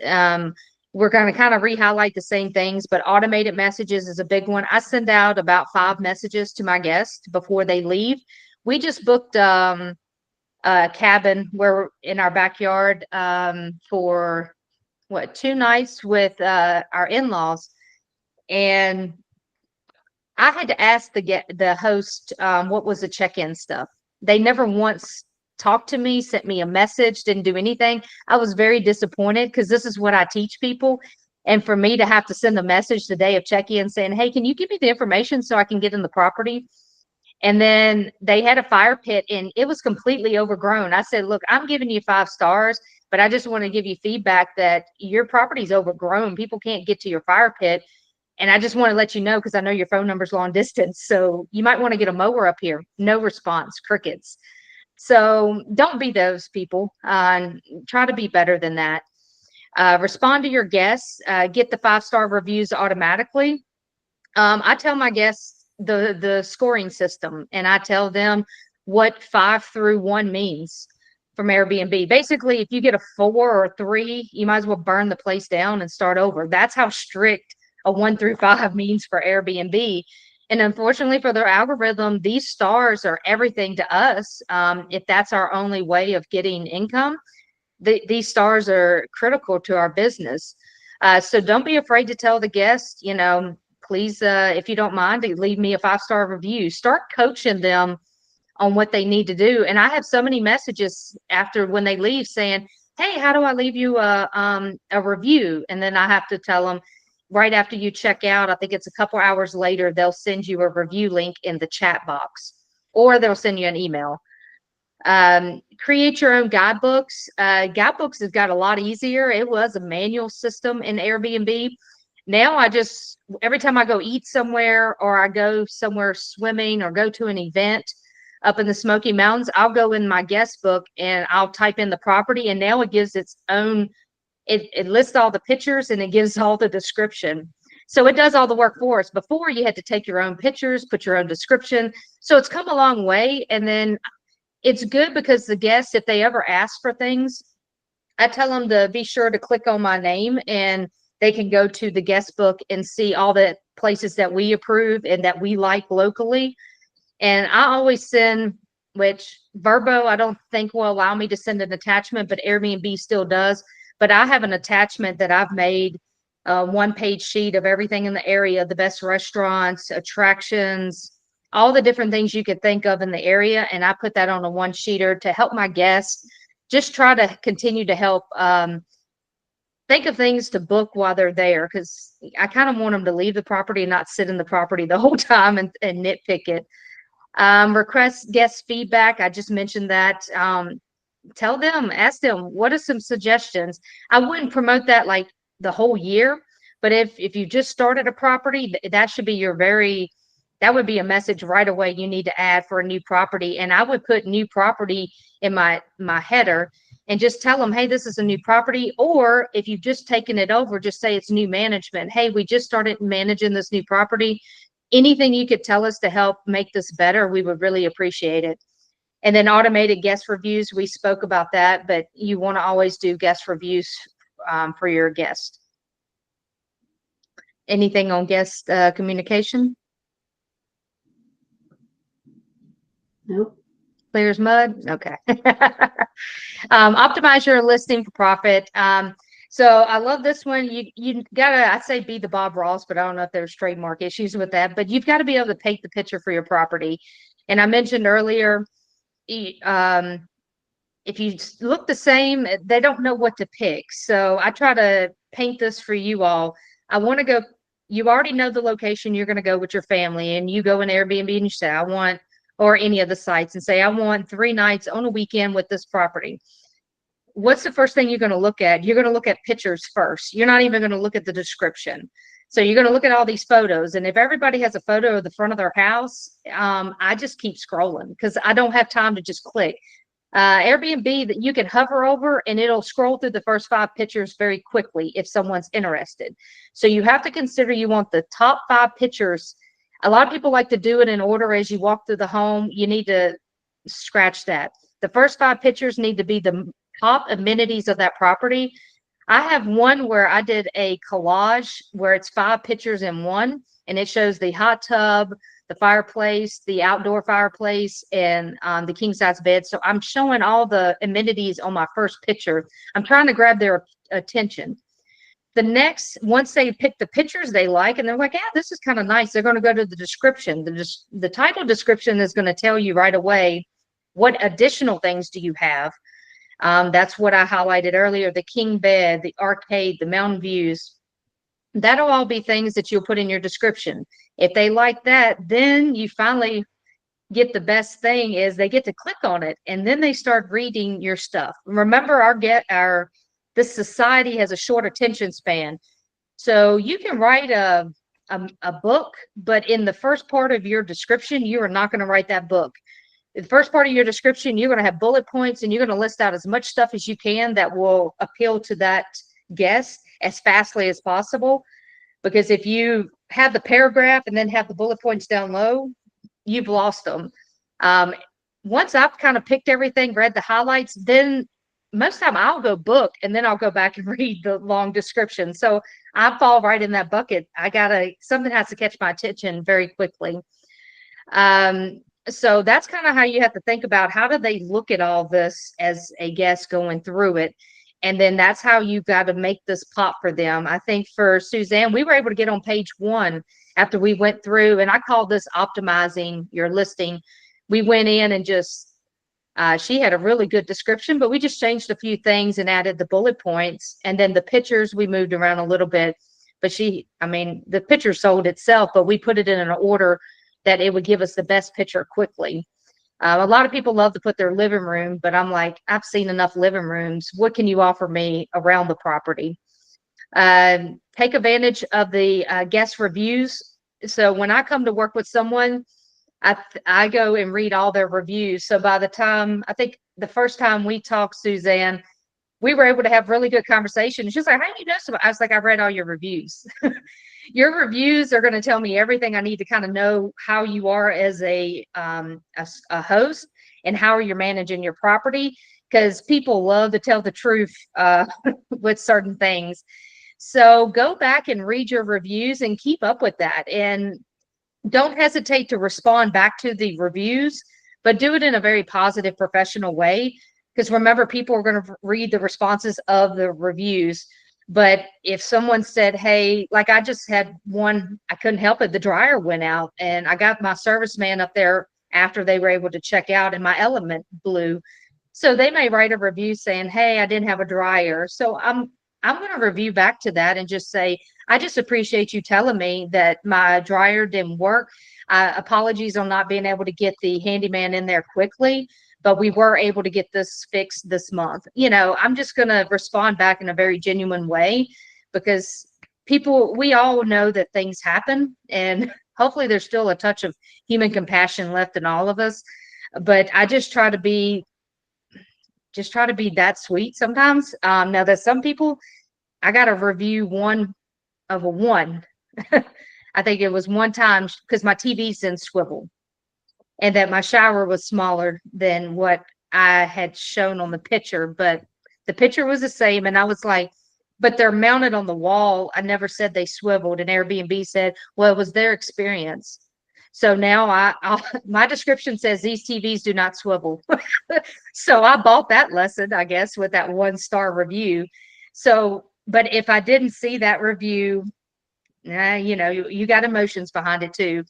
We're going to kind of re-highlight the same things, but automated messages is a big one. I send out about 5 messages to my guests before they leave. We just booked a cabin where in our backyard for 2 nights with our in-laws, and I had to ask the host what was the check-in stuff. They never once talked to me, sent me a message, didn't do anything. I was very disappointed because this is what I teach people. And for me to have to send a message the day of check-in saying, hey, can you give me the information so I can get in the property? And then they had a fire pit and it was completely overgrown. I said, look, I'm giving you 5 stars, but I just want to give you feedback that your property's overgrown. People can't get to your fire pit. And I just want to let you know, because I know your phone number's long distance. So you might want to get a mower up here. No response, crickets. So don't be those people. Try to be better than that. Respond to your guests. Get the 5-star reviews automatically. I tell my guests the scoring system, and I tell them what 5 through 1 means from Airbnb. Basically, if you get a 4 or a 3, you might as well burn the place down and start over. That's how strict a 1 through 5 means for Airbnb. And unfortunately for their algorithm, these stars are everything to us. If that's our only way of getting income, these stars are critical to our business. So don't be afraid to tell the guests, please, if you don't mind, leave me a 5-star review. Start coaching them on what they need to do. And I have so many messages after when they leave saying, hey, how do I leave you a review? And then I have to tell them, right after you check out, I think it's a couple hours later, they'll send you a review link in the chat box, or they'll send you an email. Create your own guidebooks. Guidebooks has got a lot easier. It was a manual system in Airbnb. Now every time I go eat somewhere, or I go somewhere swimming, or go to an event up in the Smoky Mountains, I'll go in my guest book and I'll type in the property, and now it gives its own. It lists all the pictures and it gives all the description. So it does all the work for us. Before, you had to take your own pictures, put your own description. So it's come a long way. And then it's good because the guests, if they ever ask for things, I tell them to be sure to click on my name, and they can go to the guest book and see all the places that we approve and that we like locally. And I always send, which Verbo, I don't think will allow me to send an attachment, but Airbnb still does. But I have an attachment that I've made, a 1-page sheet of everything in the area, the best restaurants, attractions, all the different things you could think of in the area. And I put that on a 1-sheeter to help my guests just try to continue to help think of things to book while they're there, because I kind of want them to leave the property and not sit in the property the whole time and nitpick it. Request guest feedback. I just mentioned that. Tell them, ask them, what are some suggestions? I wouldn't promote that like the whole year, but if you just started a property, that should be that would be a message right away you need to add for a new property. And I would put new property in my header and just tell them, hey, this is a new property. Or if you've just taken it over, just say it's new management. Hey, we just started managing this new property. Anything you could tell us to help make this better, we would really appreciate it. And then automated guest reviews, we spoke about that, but you want to always do guest reviews for your guest. Anything on guest communication? Nope. Clear as mud? Okay. Optimize your listing for profit. So I love this one. You gotta, I'd say be the Bob Ross, but I don't know if there's trademark issues with that, but you've got to be able to paint the picture for your property. And I mentioned earlier, if you look the same, they don't know what to pick. So I try to paint this for you all. I want to go, you already know the location you're going to go with your family, and you go in Airbnb and you say, I want, or any of the sites, and say, I want 3 nights on a weekend with this property. What's the first thing you're going to look at? You're going to look at pictures first. You're not even going to look at the description. So you're going to look at all these photos. And if everybody has a photo of the front of their house, I just keep scrolling because I don't have time to just click. Airbnb, that you can hover over and it'll scroll through the first 5 pictures very quickly if someone's interested. So you have to consider you want the top 5 pictures. A lot of people like to do it in order as you walk through the home. You need to scratch that. The first 5 pictures need to be the top amenities of that property. I have one where I did a collage where it's 5 pictures in one, and it shows the hot tub, the fireplace, the outdoor fireplace, and the king size bed. So I'm showing all the amenities on my first picture. I'm trying to grab their attention. The next, once they pick the pictures they like, and they're like, yeah, this is kind of nice, they're going to go to the description. The title description is going to tell you right away what additional things do you have. That's what I highlighted earlier, the king bed, the arcade, the mountain views. That'll all be things that you'll put in your description. If they like that, then you finally get the best thing is they get to click on it, and then they start reading your stuff. Remember, this society has a short attention span. So you can write a book, but in the first part of your description, you are not going to write that book. The first part of your description, you're going to have bullet points, and you're going to list out as much stuff as you can that will appeal to that guest as fastly as possible. Because if you have the paragraph and then have the bullet points down low, you've lost them. Once I've kind of picked everything, read the highlights, then most of the time I'll go book, and then I'll go back and read the long description. So I fall right in that bucket. Something has to catch my attention very quickly. So that's kind of how you have to think about how do they look at all this as a guest going through it. And then that's how you've got to make this pop for them. I think for Suzanne, we were able to get on page 1 after we went through, and I call this optimizing your listing. We went in and just, she had a really good description, but we just changed a few things and added the bullet points. And then the pictures, we moved around a little bit, but the picture sold itself, but we put it in an order that it would give us the best picture quickly. A lot of people love to put their living room, but I'm like, I've seen enough living rooms. What can you offer me around the property? Take advantage of the guest reviews. So when I come to work with someone, I go and read all their reviews. So by the time, I think the first time we talked, Suzanne, we were able to have really good conversation. She's like, how do you know so much? I was like, I read all your reviews. Your reviews are going to tell me everything I need to kind of know how you are as a host and how you're managing your property, because people love to tell the truth with certain things. So go back and read your reviews and keep up with that. And don't hesitate to respond back to the reviews, but do it in a very positive, professional way. Because remember, people are going to read the responses of the reviews. But if someone said, hey, like I just had one, I couldn't help it, the dryer went out, and I got my serviceman up there after they were able to check out, and my element blew. So they may write a review saying, hey, I didn't have a dryer. So I'm going to review back to that and just say, I just appreciate you telling me that my dryer didn't work. Apologies on not being able to get the handyman in there quickly, but we were able to get this fixed this month. I'm just going to respond back in a very genuine way, because we all know that things happen, and hopefully there's still a touch of human compassion left in all of us. But I just try to be that sweet sometimes. Now there's some people, I got a review 1 of a 1. I think it was one time because my TV's in swivel, and that my shower was smaller than what I had shown on the picture, but the picture was the same. And I was like, but they're mounted on the wall. I never said they swiveled. And Airbnb said, well, it was their experience. So now my description says these TVs do not swivel. So I bought that lesson, I guess, with that 1-star review. So, but if I didn't see that review, you got emotions behind it too.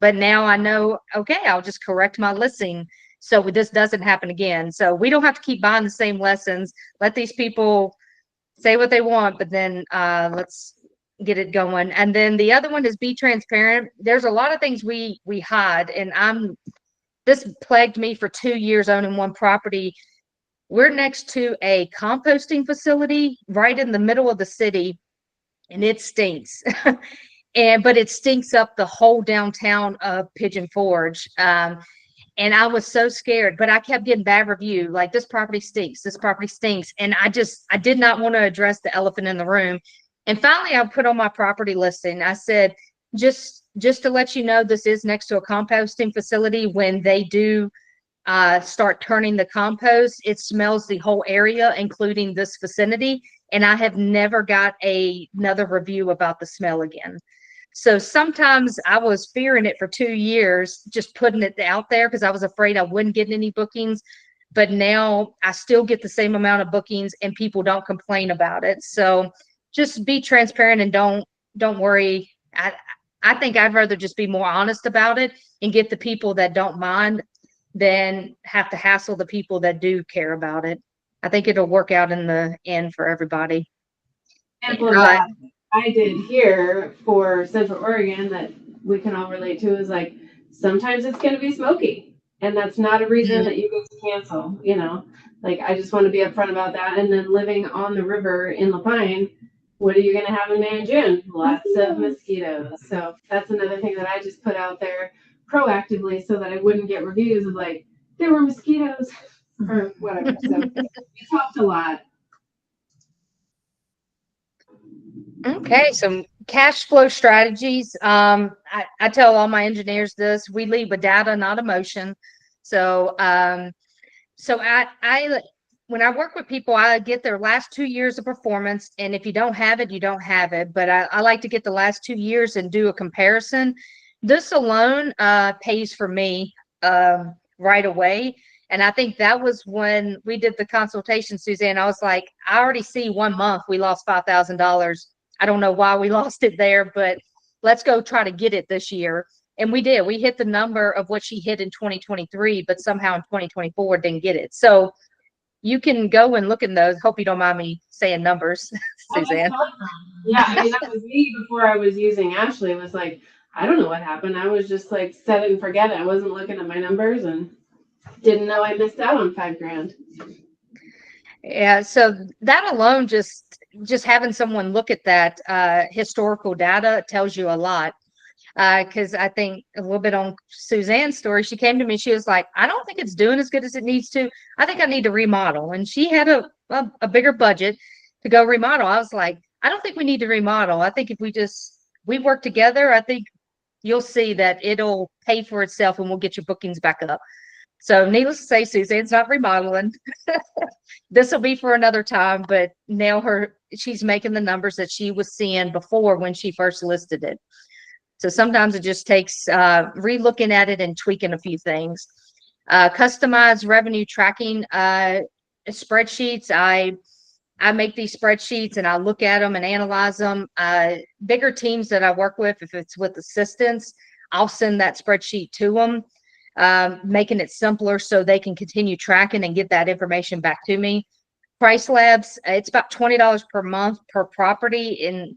But now I know, okay, I'll just correct my listing. so this doesn't happen again. So we don't have to keep buying the same lessons. Let these people say what they want, but then let's get it going. And then the other one is be transparent. There's a lot of things we hide, and this plagued me for 2 years owning one property. We're next to a composting facility right in the middle of the city, and it stinks. But it stinks up the whole downtown of Pigeon Forge. And I was so scared, but I kept getting bad review, like this property stinks, this property stinks. And I did not want to address the elephant in the room. And finally I put on my property listing, I said, just to let you know, this is next to a composting facility. When they do start turning the compost, it smells the whole area, including this vicinity. And I have never got another review about the smell again. So sometimes I was fearing it for 2 years, just putting it out there because I was afraid I wouldn't get any bookings. But now I still get the same amount of bookings and people don't complain about it. So just be transparent and don't worry. I think I'd rather just be more honest about it and get the people that don't mind than have to hassle the people that do care about it. I think it'll work out in the end for everybody. Example of that I did here for Central Oregon that we can all relate to is like, sometimes it's going to be smoky, and that's not a reason that you get to cancel, you know, like I just want to be upfront about that. And then living on the river in La Pine, what are you going to have in May and June? Lots of mosquitoes. So that's another thing that I just put out there proactively so that I wouldn't get reviews of like, there were mosquitoes or whatever. So it's helped a lot. Okay, some cash flow strategies. I tell all my engineers this: we lead with data, not emotion. So, I when I work with people, I get their last 2 years of performance, and if you don't have it, you don't have it. But I like to get the last 2 years and do a comparison. This alone pays for me right away. And I think that was when we did the consultation, Suzanne. I was like, I already see 1 month we lost $5,000. I don't know why we lost it there, but let's go try to get it this year. And we did. We hit the number of what she hit in 2023, but somehow in 2024 didn't get it. So you can go and look in those. Hope you don't mind me saying numbers, Suzanne. Yeah, I mean, that was me before I was using Ashley. It was like, I don't know what happened. I was just like set it and forget it. I wasn't looking at my numbers and didn't know I missed out on $5,000. Yeah, so that alone, just having someone look at that historical data tells you a lot. Because I think a little bit on Suzanne's story, she came to me, she was like, I don't think it's doing as good as it needs to. I think I need to remodel. And she had a bigger budget to go remodel. I was like, I don't think we need to remodel. I think if we work together, I think you'll see that it'll pay for itself and we'll get your bookings back up. So needless to say, Suzanne's not remodeling. This will be for another time, but now she's making the numbers that she was seeing before when she first listed it. So sometimes it just takes re-looking at it and tweaking a few things. Customized revenue tracking spreadsheets. I make these spreadsheets and I look at them and analyze them. Bigger teams that I work with, if it's with assistants, I'll send that spreadsheet to them. Making it simpler so they can continue tracking and get that information back to me. Price Labs, it's about $20 per month per property, and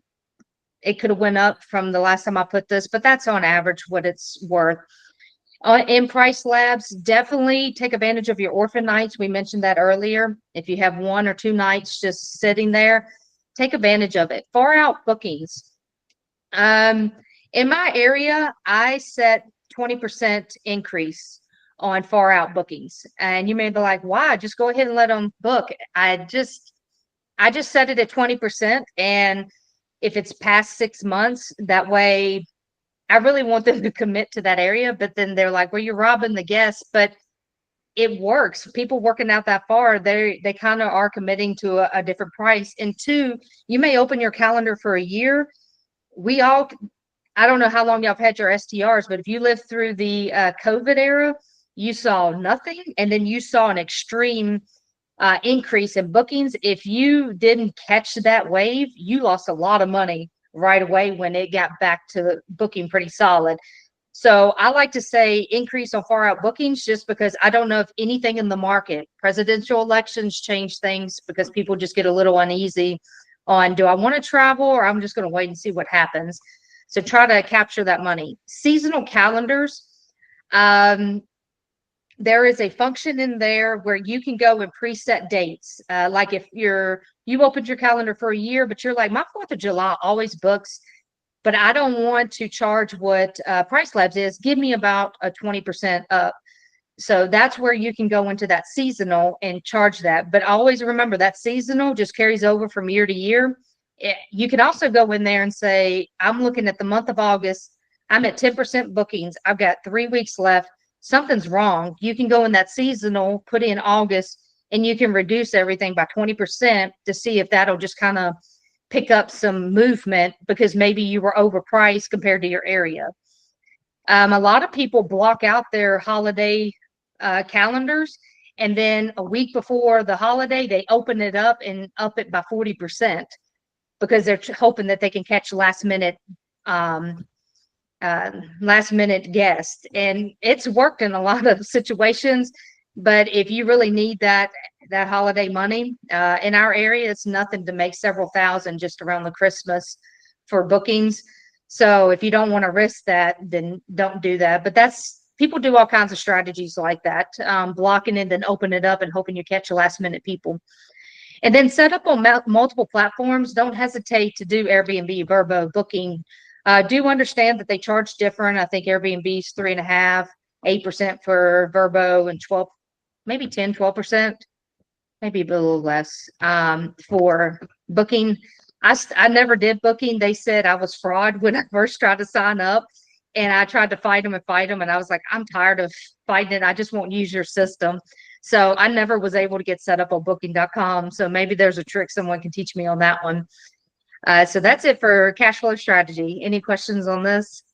it could have went up from the last time I put this, but that's on average what it's worth. In Price Labs, definitely take advantage of your orphan nights. We mentioned that earlier. If you have 1 or 2 nights just sitting there, take advantage of it. Far out bookings. In my area, I set 20% increase on far out bookings. And you may be like, why? Just go ahead and let them book. I just set it at 20. And if it's past 6 months, that way I really want them to commit to that area. But then they're like, well, you're robbing the guests, but it works. People working out that far, they kind of are committing to a different price. And 2, you may open your calendar for a year. I don't know how long y'all have had your STRs, but if you lived through the COVID era, you saw nothing. And then you saw an extreme increase in bookings. If you didn't catch that wave, you lost a lot of money right away when it got back to booking pretty solid. So I like to say increase on far out bookings just because I don't know if anything in the market, presidential elections change things because people just get a little uneasy on, do I want to travel or I'm just going to wait and see what happens. So try to capture that money. Seasonal calendars. There is a function in there where you can go and preset dates. Like if you opened your calendar for a year, but you're like, my 4th of July always books, but I don't want to charge what Price Labs is. Give me about a 20% up. So that's where you can go into that seasonal and charge that. But always remember that seasonal just carries over from year to year. You can also go in there and say, I'm looking at the month of August. I'm at 10% bookings. I've got 3 weeks left. Something's wrong. You can go in that seasonal, put in August, and you can reduce everything by 20% to see if that'll just kind of pick up some movement because maybe you were overpriced compared to your area. A lot of people block out their holiday calendars, and then a week before the holiday, they open it up and up it by 40% because they're hoping that they can catch last minute guest. And it's worked in a lot of situations, but if you really need that holiday money in our area, it's nothing to make several thousand just around the Christmas for bookings. So if you don't want to risk that, then don't do that. But people do all kinds of strategies like that, blocking it, then open it up and hoping you catch last minute people. And then set up on multiple platforms. Don't hesitate to do Airbnb, Vrbo, Booking. Do understand that they charge different. I think Airbnb's 3.5%, 8% for Vrbo, and 12, maybe 10, 12%, maybe a little less for Booking. I never did Booking. They said I was fraud when I first tried to sign up, and I tried to fight them, and I was like, I'm tired of fighting it. I just won't use your system. So I never was able to get set up on booking.com. So maybe there's a trick someone can teach me on that one. So that's it for cash flow strategy. Any questions on this?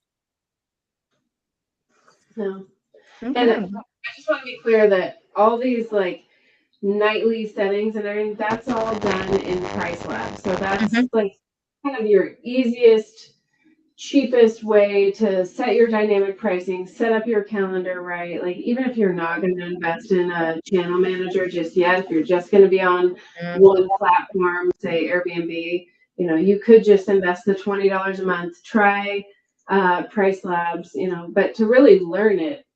No. Okay. And I just want to be clear that all these like nightly settings and everything, that's all done in Price Lab. So that's like kind of your easiest, cheapest way to set your dynamic pricing, set up your calendar right. Like even if you're not going to invest in a channel manager just yet, if you're just going to be on one platform, say Airbnb, you could just invest the $20 a month, try Price Labs, but to really learn it,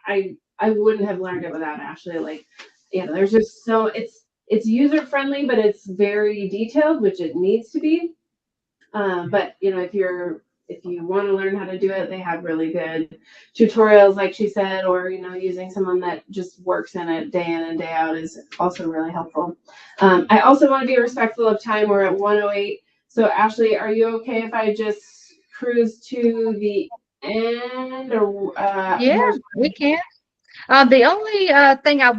I wouldn't have learned it without Ashley. Like, there's just it's user friendly, but it's very detailed, which it needs to be. But if you want to learn how to do it, they have really good tutorials, like she said, or using someone that just works in it day in and day out is also really helpful. I also want to be respectful of time. We're at 1:08. So Ashley, are you okay if I just cruise to the end, or yeah, we can. The only thing I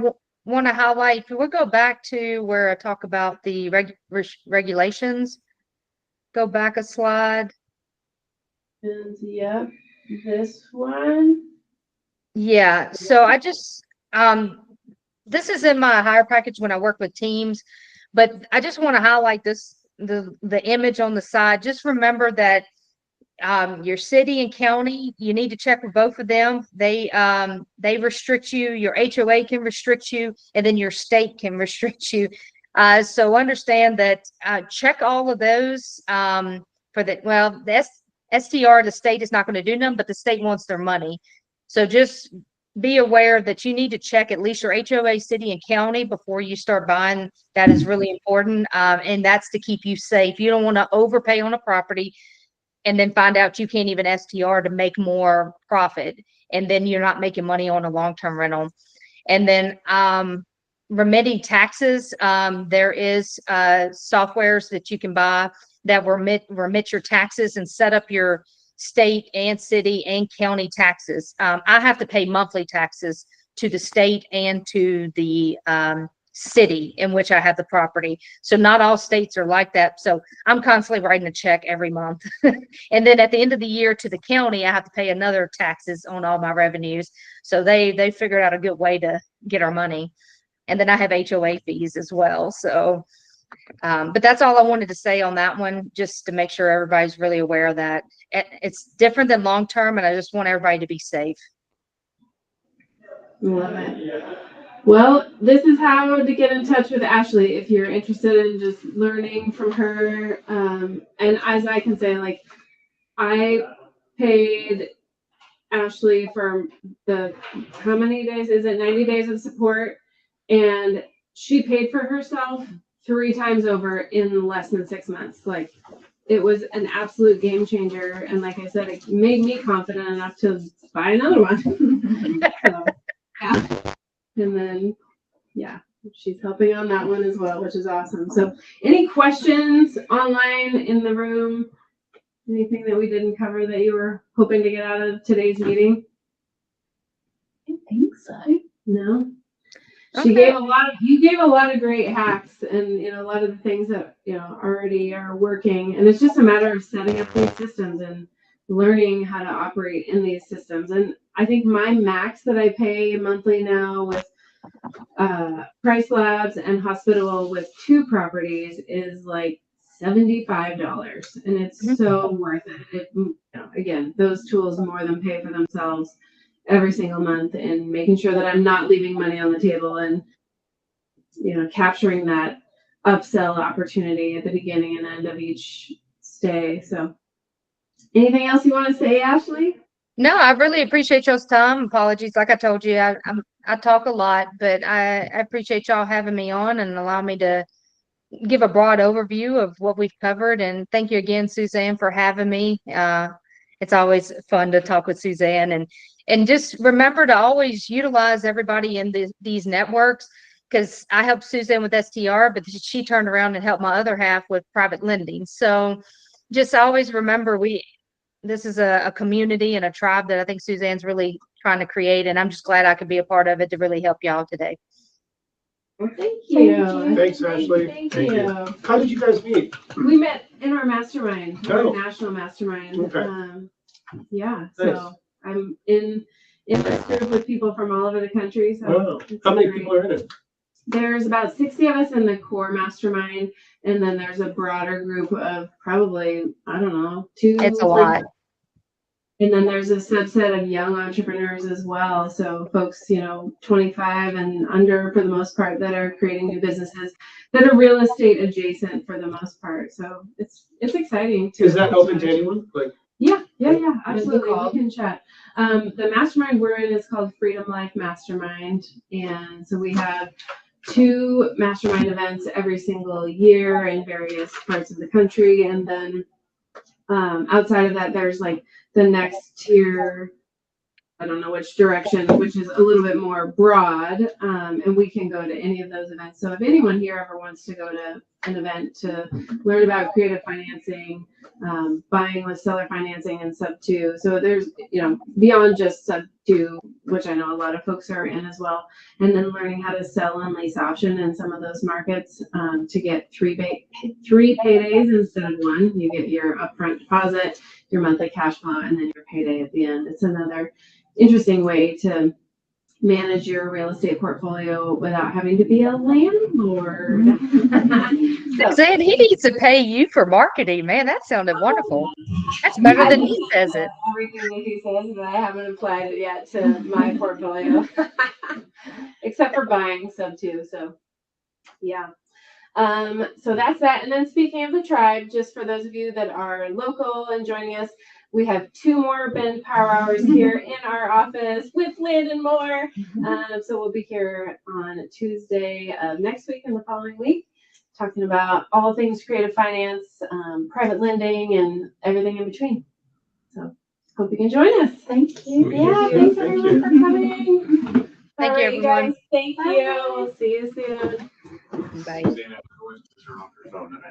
want to highlight, if we go back to where I talk about the regulations, go back a slide. And yeah, this one. Yeah, so I just this is in my hire package when I work with teams, but I just want to highlight the image on the side. Just remember that your city and county, you need to check with both of them. They restrict you. Your HOA can restrict you, and then your state can restrict you. So understand that. Check all of those for the STR. The state is not going to do them, but the state wants their money. So just be aware that you need to check at least your HOA, city, and county before you start buying. That is really important, and that's to keep you safe. You don't want to overpay on a property and then find out you can't even STR to make more profit, and then you're not making money on a long-term rental. And then remitting taxes, there is softwares that you can buy that remit your taxes and set up your state and city and county taxes. I have to pay monthly taxes to the state and to the city in which I have the property. So not all states are like that. So I'm constantly writing a check every month. And then at the end of the year to the county, I have to pay another taxes on all my revenues. So they figured out a good way to get our money. And then I have HOA fees as well. So But that's all I wanted to say on that one, just to make sure everybody's really aware of that. It's different than long-term, and I just want everybody to be safe. Love it. Well, this is how to get in touch with Ashley if you're interested in just learning from her. And as I can say, like, I paid Ashley for how many days is it? 90 days of support. And she paid for herself 3 times over in less than 6 months. Like, it was an absolute game changer. And like I said, it made me confident enough to buy another one. So, yeah. And then, yeah, she's helping on that one as well, which is awesome. So any questions online in the room? Anything that we didn't cover that you were hoping to get out of today's meeting? I think so. No? Okay. You gave a lot of great hacks and, you know, a lot of the things that, you know, already are working. And it's just a matter of setting up these systems and learning how to operate in these systems. And I think my max that I pay monthly now with Price Labs and Hospital with 2 properties is like $75, and it's so worth it. You know, again, those tools more than pay for themselves every single month, and making sure that I'm not leaving money on the table, and, you know, capturing that upsell opportunity at the beginning and end of each stay. So anything else you want to say, Ashley? No, I really appreciate y'all's time. Apologies, like I told you, I talk a lot, but I appreciate y'all having me on and allow me to give a broad overview of what we've covered. And thank you again, Suzanne, for having me. It's always fun to talk with Suzanne, and just remember to always utilize everybody in these networks, because I helped Suzanne with STR, but she turned around and helped my other half with private lending. So just always remember, this is a community and a tribe that I think Suzanne's really trying to create, and I'm just glad I could be a part of it to really help y'all today. Well, thank you. Thanks, Ashley. Thank you. How did you guys meet? We met in our mastermind, our Oh. national mastermind. Okay. Yeah, Nice. so I'm in this group with people from all over the country. So Wow. it's How many great. people are in it? There's about 60 of us in the core mastermind, and then there's a broader group of probably, I don't know, 2. It's a lot. And then there's a subset of young entrepreneurs as well. So folks, you know, 25 and under for the most part, that are creating new businesses that are real estate adjacent for the most part. So it's exciting. Is that open to anyone? Like, yeah, absolutely. We can chat. The mastermind we're in is called Freedom Life Mastermind. And so we have 2 mastermind events every single year in various parts of the country. And then outside of that, there's like the next tier, I don't know which direction, which is a little bit more broad, and we can go to any of those events. So if anyone here ever wants to go to an event to learn about creative financing, buying with seller financing and sub 2. So there's, you know, beyond just sub 2, which I know a lot of folks are in as well. And then learning how to sell and lease option in some of those markets to get 3 paydays instead of 1. You get your upfront deposit, your monthly cash flow, and then your payday at the end. It's another interesting way to manage your real estate portfolio without having to be a landlord. Suzanne, he needs to pay you for marketing, man. That sounded wonderful. That's better than he says it. Everything that he says, but I haven't applied it yet to my portfolio, except for buying some too. So, yeah. So that's that. And then speaking of the tribe, just for those of you that are local and joining us, we have 2 more Bend Power Hours here in our office with Lynn and more. So we'll be here on Tuesday of next week and the following week, talking about all things creative finance, private lending, and everything in between. So hope you can join us. Thank you. Yeah, thanks everyone for coming. Thank you, everyone. Guys, thank you. We'll see you soon. Bye. Susanna, who is her phone?